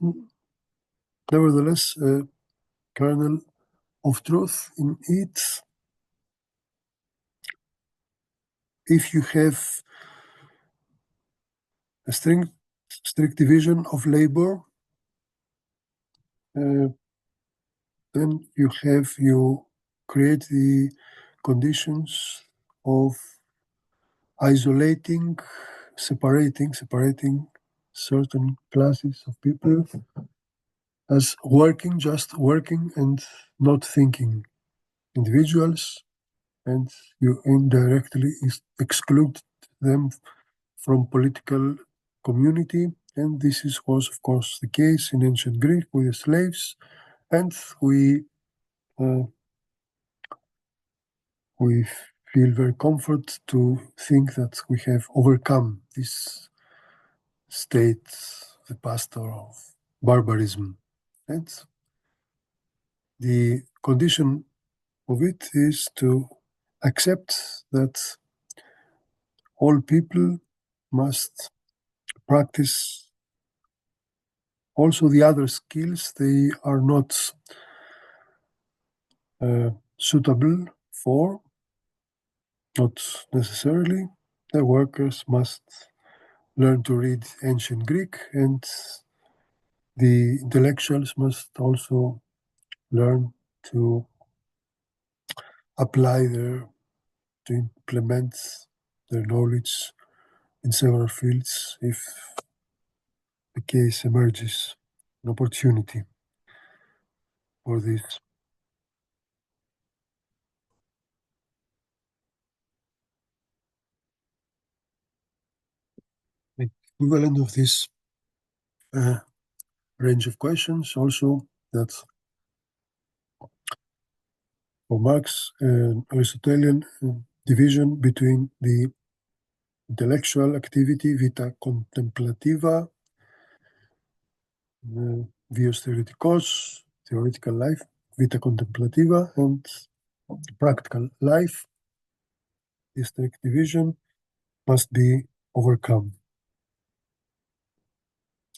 nevertheless, a kernel of truth in it. If you have a strict division of labor, then you create the conditions of isolating, separating certain classes of people as working, just working, and not thinking individuals, and you indirectly exclude them from political community. And was, of course, the case in ancient Greek with the slaves. And uh, we feel very comfort to think that we have overcome this state, the past of barbarism. And the condition of it is to accept that all people must practice also the other skills they are not suitable for, not necessarily. The workers must learn to read ancient Greek, and the intellectuals must also learn to apply to implement their knowledge in several fields if the case emerges an opportunity for this. The equivalent of this uh, range of questions also that for Marx, an Aristotelian division between the intellectual activity, vita contemplativa, vios theoreticos, theoretical life, vita contemplativa, and practical life. This strict division must be overcome.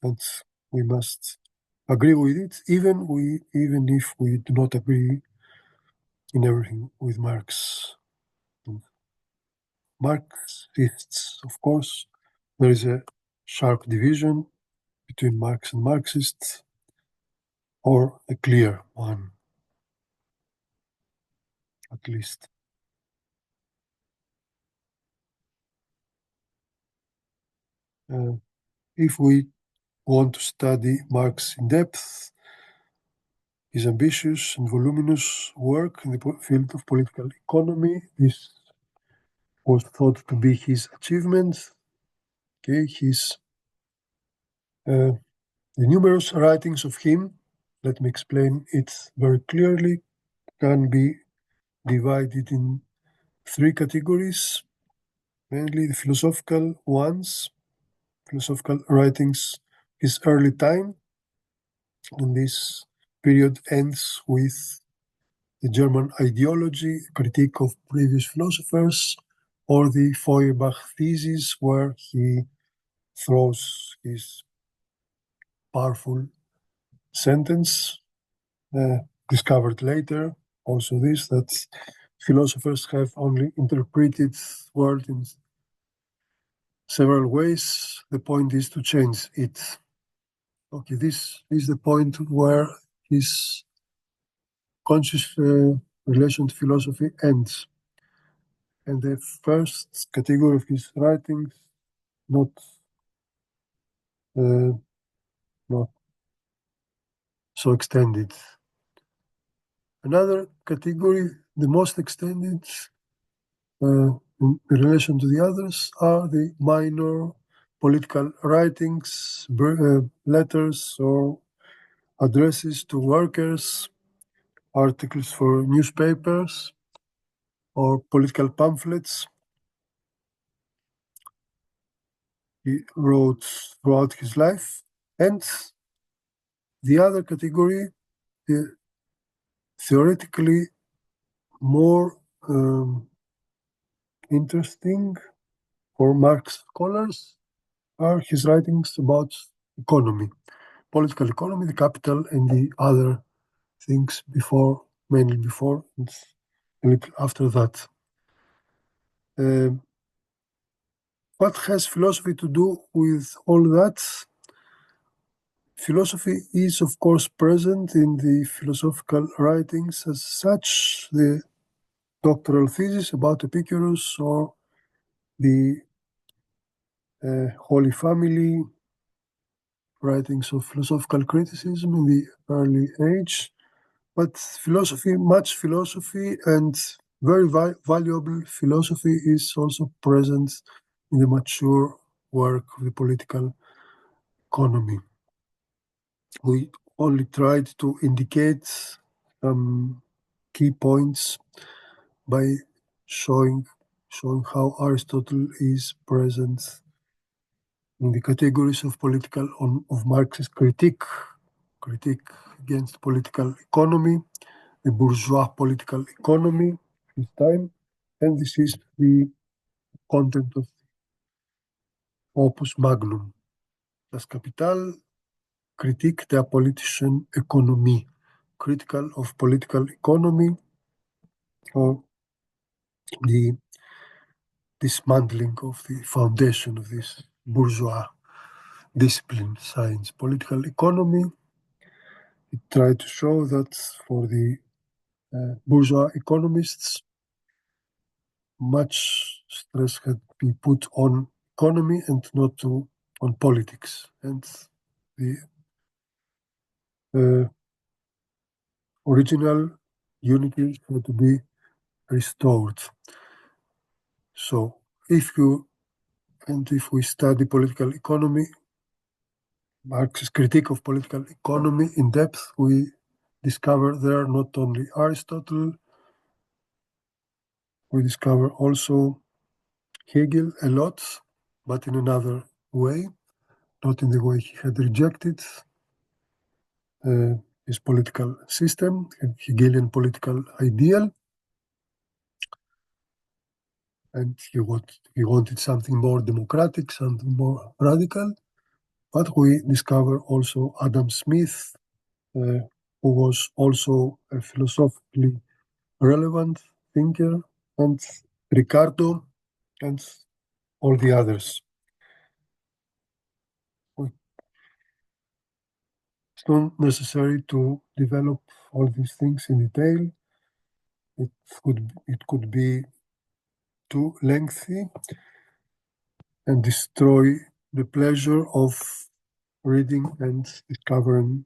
And we must agree with it, even if we do not agree in everything with Marx. Marxists, of course, there is a sharp division between Marx and Marxists, or a clear one, at least. If we want to study Marx in depth, his ambitious and voluminous work in the field of political economy, this was thought to be his achievement. Okay, the numerous writings of him, let me explain it very clearly, can be divided in three categories, mainly the philosophical ones, philosophical writings, his early time, and this period ends with the German ideology, critique of previous philosophers, or the Feuerbach thesis, where he throws his powerful sentence, discovered later, also this, that philosophers have only interpreted world in several ways. The point is to change it. Okay, this is the point where his conscious relation to philosophy ends. And the first category of his writings, not uh, not so extended. Another category, the most extended in relation to the others, are the minor political writings, letters or addresses to workers, articles for newspapers, or political pamphlets he wrote throughout his life. And the other category, the theoretically more interesting for Marx scholars, are his writings about economy, political economy, the capital, and the other things before, mainly before, and a little after that. What has philosophy to do with all that? Philosophy is, of course, present in the philosophical writings as such, the doctoral thesis about Epicurus or the Holy Family writings of philosophical criticism in the early age, but much philosophy and very valuable philosophy is also present in the mature work of the political economy. We only tried to indicate some key points by showing how Aristotle is present in the categories of of Marx's critique against political economy, the bourgeois political economy this time, and this is the content of opus magnum, Das Kapital, Kritik der politischen Ökonomie, critical of political economy, or the dismantling of the foundation of this bourgeois discipline, science, political economy. It tried to show that for the bourgeois economists, much stress had been put on economy and not on politics, and the original unity had to be restored. So, if we study political economy, Marx's critique of political economy in depth, we discover there not only Aristotle, we discover also Hegel a lot, but in another way, not in the way he had rejected his political system, Hegelian political ideal, and he wanted something more democratic, something more radical. But we discover also Adam Smith, who was also a philosophically relevant thinker, and Ricardo, and all the others. It's not necessary to develop all these things in detail. It could be too lengthy and destroy the pleasure of reading and discovering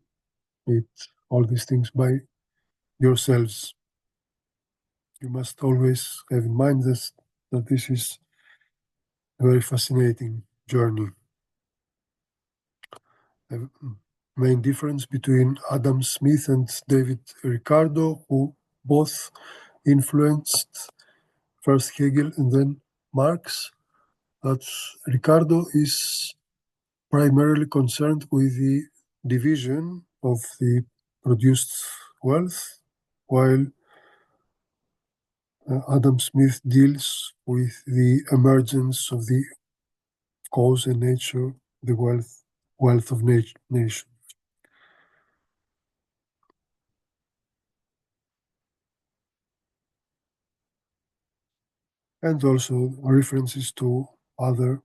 all these things by yourselves. You must always have in mind that this is a very fascinating journey. The main difference between Adam Smith and David Ricardo, who both influenced first Hegel and then Marx, that Ricardo is primarily concerned with the division of the produced wealth, while Adam Smith deals with the emergence of the cause and nature, the wealth of nation. And also references to other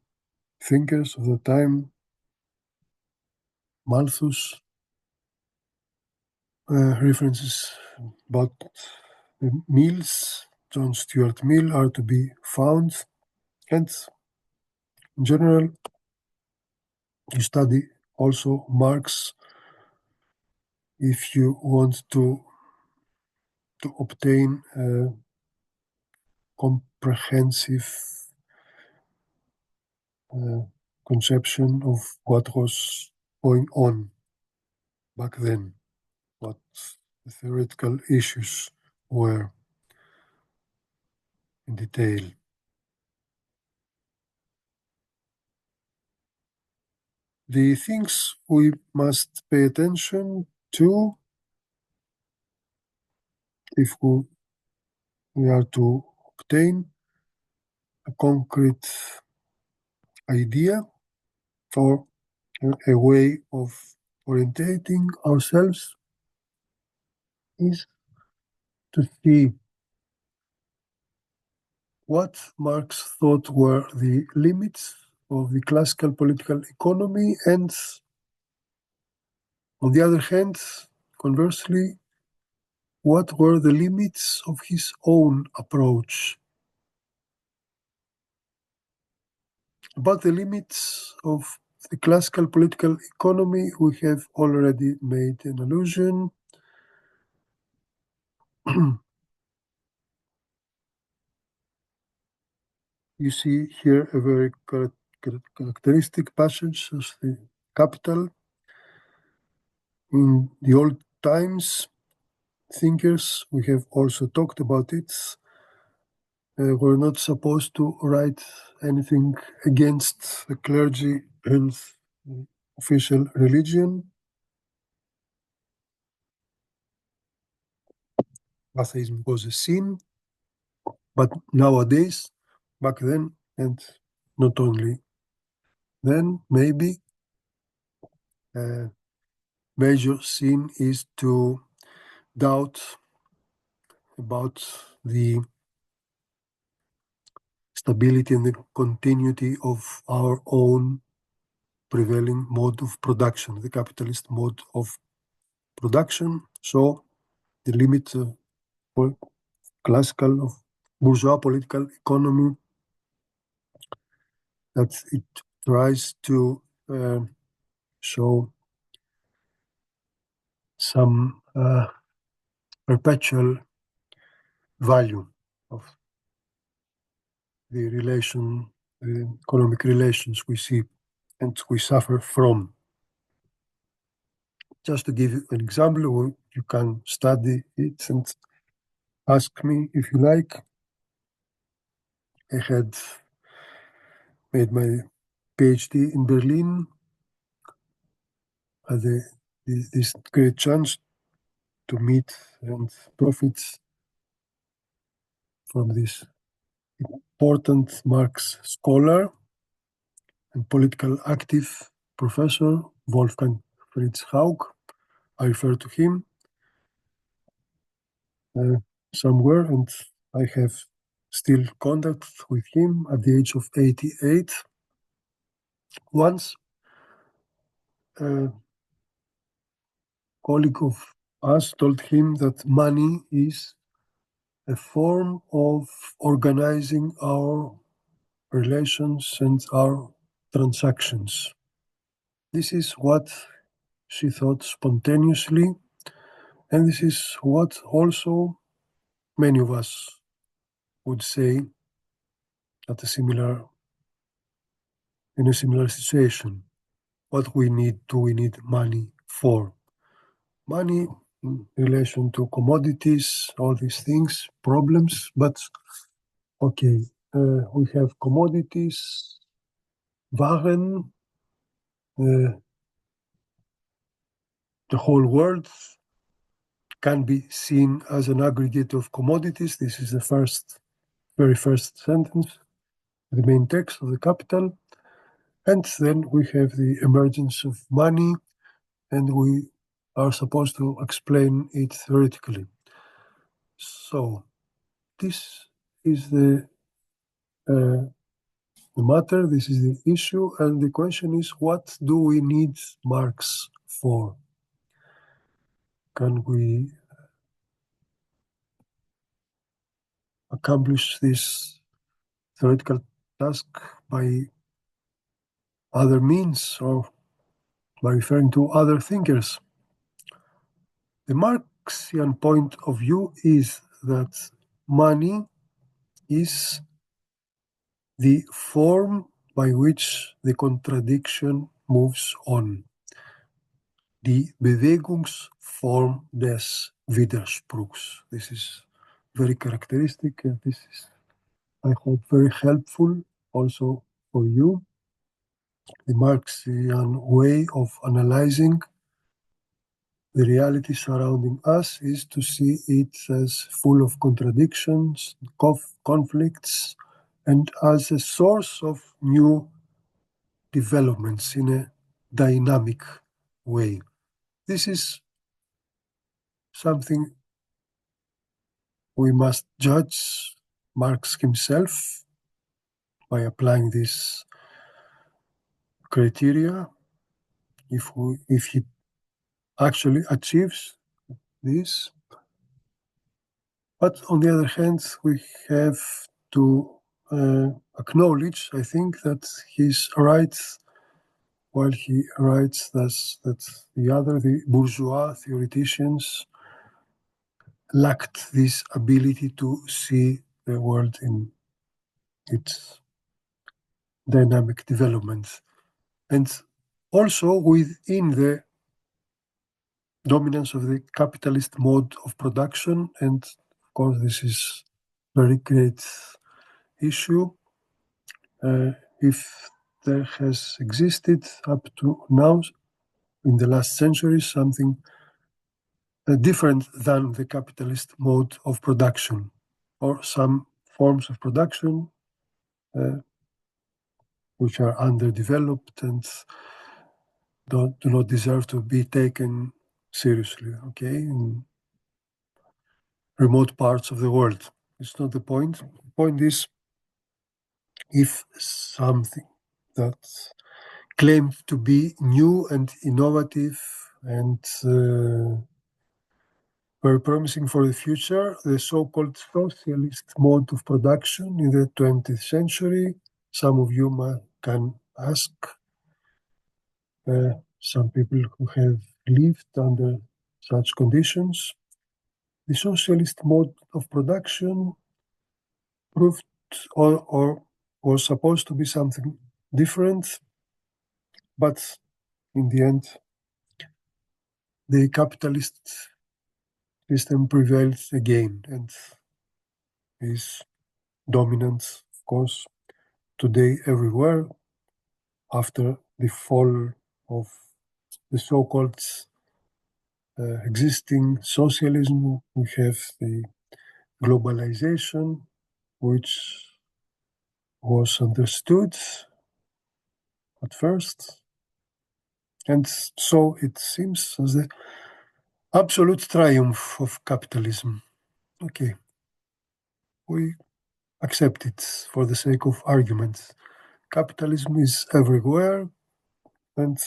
thinkers of the time, Malthus, references about the Mills, John Stuart Mill, are to be found. And in general, you study also Marx if you want to obtain a comprehensive conception of what was going on back then, what the theoretical issues were in detail. The things we must pay attention to if we are to obtain a concrete idea or a way of orientating ourselves is to see what Marx thought were the limits of the classical political economy, and on the other hand, conversely, what were the limits of his own approach. About the limits of the classical political economy, we have already made an allusion. You see here a very characteristic passage as the Capital. In the old times, thinkers, we have also talked about it, were not supposed to write anything against the clergy and official religion. Atheism was a sin, but nowadays, back then, and not only then, maybe a major sin is to doubt about the stability and the continuity of our own prevailing mode of production, the capitalist mode of production. So the limit for classical of bourgeois political economy that it tries to show some perpetual value of the relation, the economic relations we see and we suffer from. Just to give you an example, you can study it and ask me if you like. I had made my PhD in Berlin, had this great chance to meet and profit from this important Marx scholar and political active professor, Wolfgang Fritz Haug. I refer to him somewhere, and I have still contact with him at the age of 88. Once, a colleague of us told him that money is a form of organizing our relations and our transactions. This is what she thought spontaneously, and this is what also many of us would say at in a similar situation. What do we need money for? Money in relation to commodities, all these things, problems, but okay, we have commodities, Waren, uh, the whole world can be seen as an aggregate of commodities. This is the very first sentence, the main text of the Capital. And then we have the emergence of money, and we are supposed to explain it theoretically. So this is the matter, this is the issue, and the question is, what do we need Marx for? Can we accomplish this theoretical task by other means or by referring to other thinkers? The Marxian point of view is that money is the form by which the contradiction moves on. Die Bewegungsform des Widerspruchs. This is very characteristic, and this is, I hope, very helpful also for you. The Marxian way of analyzing the reality surrounding us is to see it as full of contradictions, conflicts, and as a source of new developments in a dynamic way. This is something we must judge Marx himself by applying this criteria. If he actually achieves this. But on the other hand, we have to acknowledge, I think, that he's right while he writes thus that the bourgeois theoreticians, lacked this ability to see the world in its dynamic development. And also within the dominance of the capitalist mode of production, and of course this is a very great issue, if there has existed up to now in the last century something different than the capitalist mode of production, or some forms of production which are underdeveloped and do not deserve to be taken seriously, okay, in remote parts of the world. It's not the point. The point is, if something that claimed to be new and innovative and very promising for the future, the so-called socialist mode of production in the 20th century, some of you can ask, some people who have lived under such conditions, the socialist mode of production proved or was supposed to be something different, but in the end, the capitalist system prevailed again and is dominant, of course, today everywhere after the fall of the so-called existing socialism. We have the globalization, which was understood at first, and so it seems as the absolute triumph of capitalism. Okay, we accept it for the sake of argument. Capitalism is everywhere and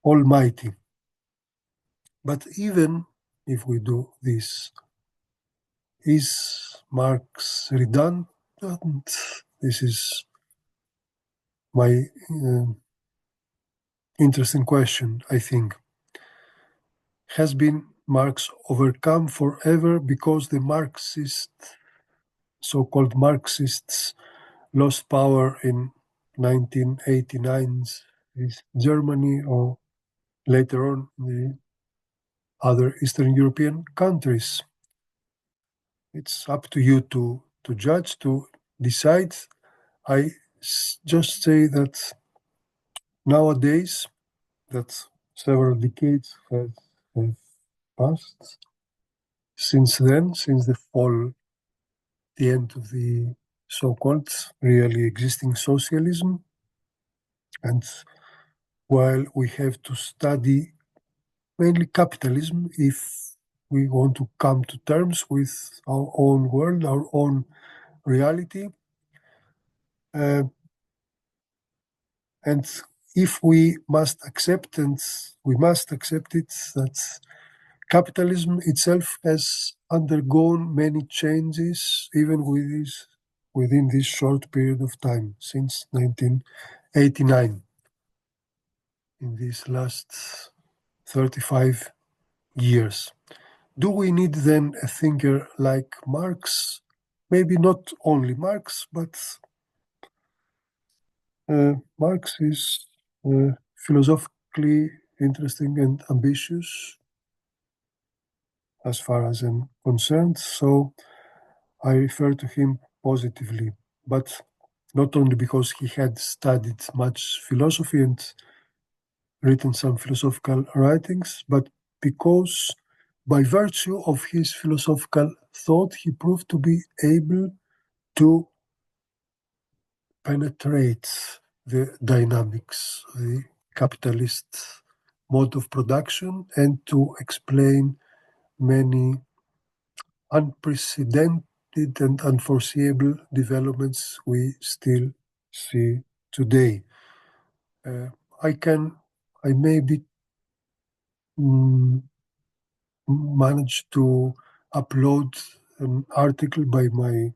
almighty. But even if we do this, is Marx redundant? This is my interesting question, I think. Has been Marx overcome forever because the so-called Marxists lost power in 1989 in Germany, or later on in the other Eastern European countries? It's up to you to judge, to decide. I just say that nowadays, that several decades have passed since then, since the fall, the end of the so-called really existing socialism. And while we have to study mainly capitalism if we want to come to terms with our own world, our own reality, and if we must accept, and we must accept it, that capitalism itself has undergone many changes, even within this short period of time, since 1989, in these last 35 years. Do we need then a thinker like Marx? Maybe not only Marx, but Marx is philosophically interesting and ambitious as far as I'm concerned, so I refer to him positively, but not only because he had studied much philosophy and written some philosophical writings, but because by virtue of his philosophical thought, he proved to be able to penetrate the dynamics of the capitalist mode of production and to explain many unprecedented and unforeseeable developments we still see today. Uh, I maybe mm, managed to upload an article by my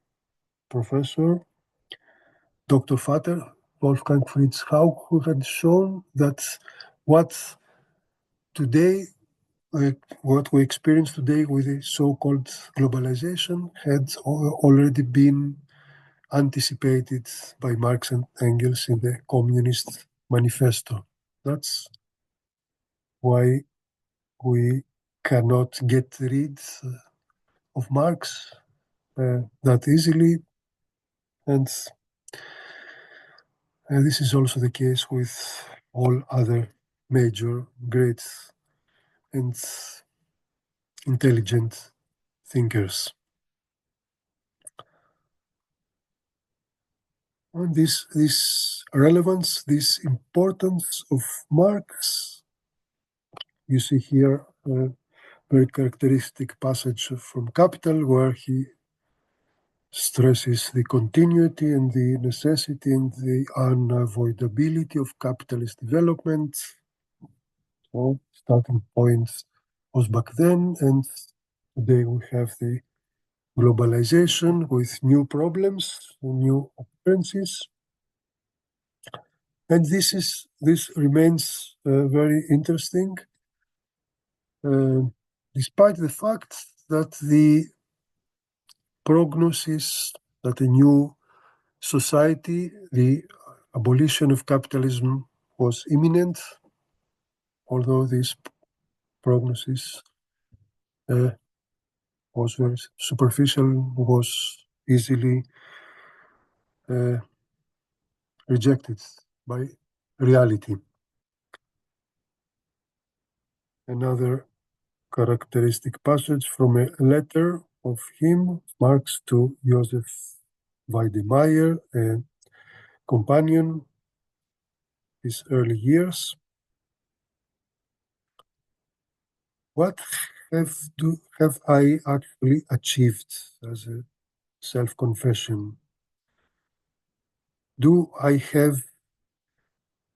professor, Dr. Vater, Wolfgang Fritz Haug, who had shown that what today, what we experience today with the so-called globalization had already been anticipated by Marx and Engels in the Communist Manifesto. That's why we cannot get rid of Marx that easily, and this is also the case with all other major, great, and intelligent thinkers. And this relevance, this importance of Marx, you see here a very characteristic passage from Capital where he stresses the continuity and the necessity and the unavoidability of capitalist development. So starting point was back then, and today we have the globalization with new problems, new occurrences. And this remains very interesting, despite the fact that the prognosis that a new society, the abolition of capitalism, was imminent, although this prognosis was very superficial, was easily rejected by reality. Another characteristic passage from a letter of him, Marx, to Joseph Weidemeyer, a companion his early years. What have I actually achieved as a self-confession? Do I have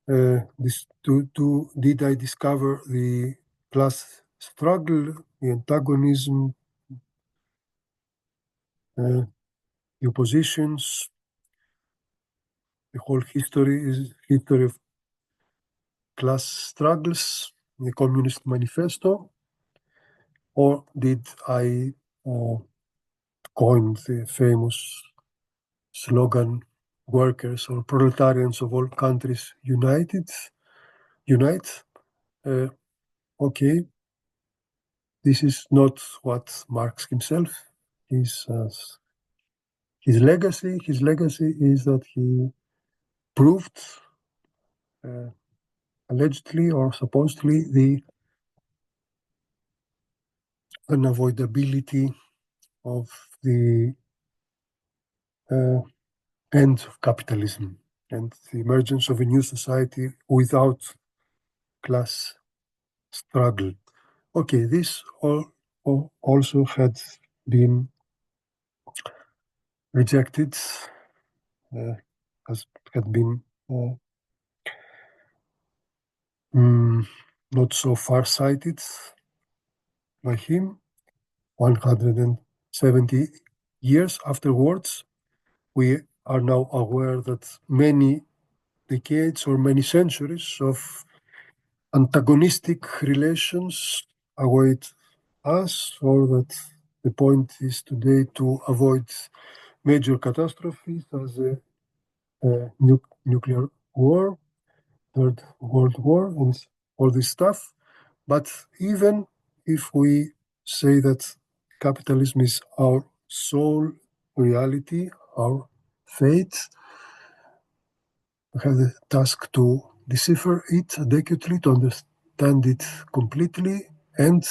did I discover the class struggle, the antagonism, the oppositions? The whole history is history of class struggles, the Communist Manifesto, or did I coin the famous slogan, workers or proletarians of all countries unite? Okay, this is not what Marx himself is. His legacy is that he proved, allegedly or supposedly, the unavoidability of the end of capitalism and the emergence of a new society without class struggle. Okay, this also had been rejected, has had been not so far-sighted by him. 170 years afterwards, we are now aware that many decades or many centuries of antagonistic relations await us, or that the point is today to avoid major catastrophes as a nuclear war, Third World War, and all this stuff. But even if we say that capitalism is our sole reality, our fate, we have the task to decipher it adequately, to understand it completely, and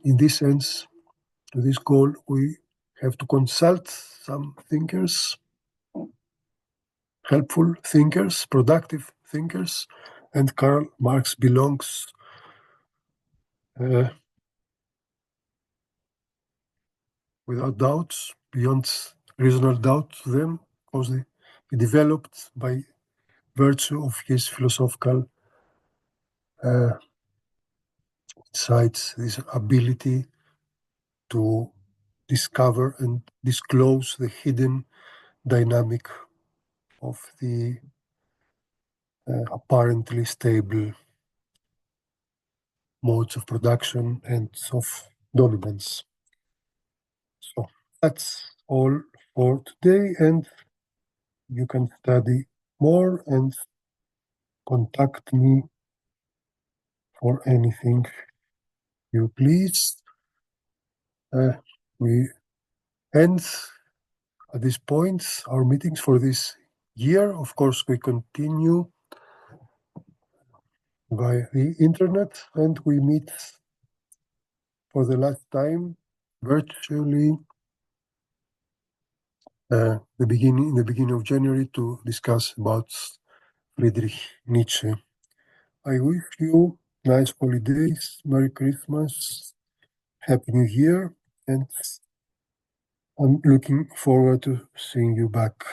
in this sense, to this goal, we have to consult some thinkers, helpful thinkers, productive thinkers, and Karl Marx belongs without doubt, beyond reasonable doubt to them, because he developed by virtue of his philosophical insights, this ability to discover and disclose the hidden dynamic of the apparently stable modes of production and of dominance. So that's all for today, and you can study more and contact me for anything you please. We end at this point our meetings for this year. Of course, we continue via the internet, and we meet for the last time virtually in the beginning of January to discuss about Friedrich Nietzsche. I wish you nice holidays, Merry Christmas, Happy New Year, and I'm looking forward to seeing you back.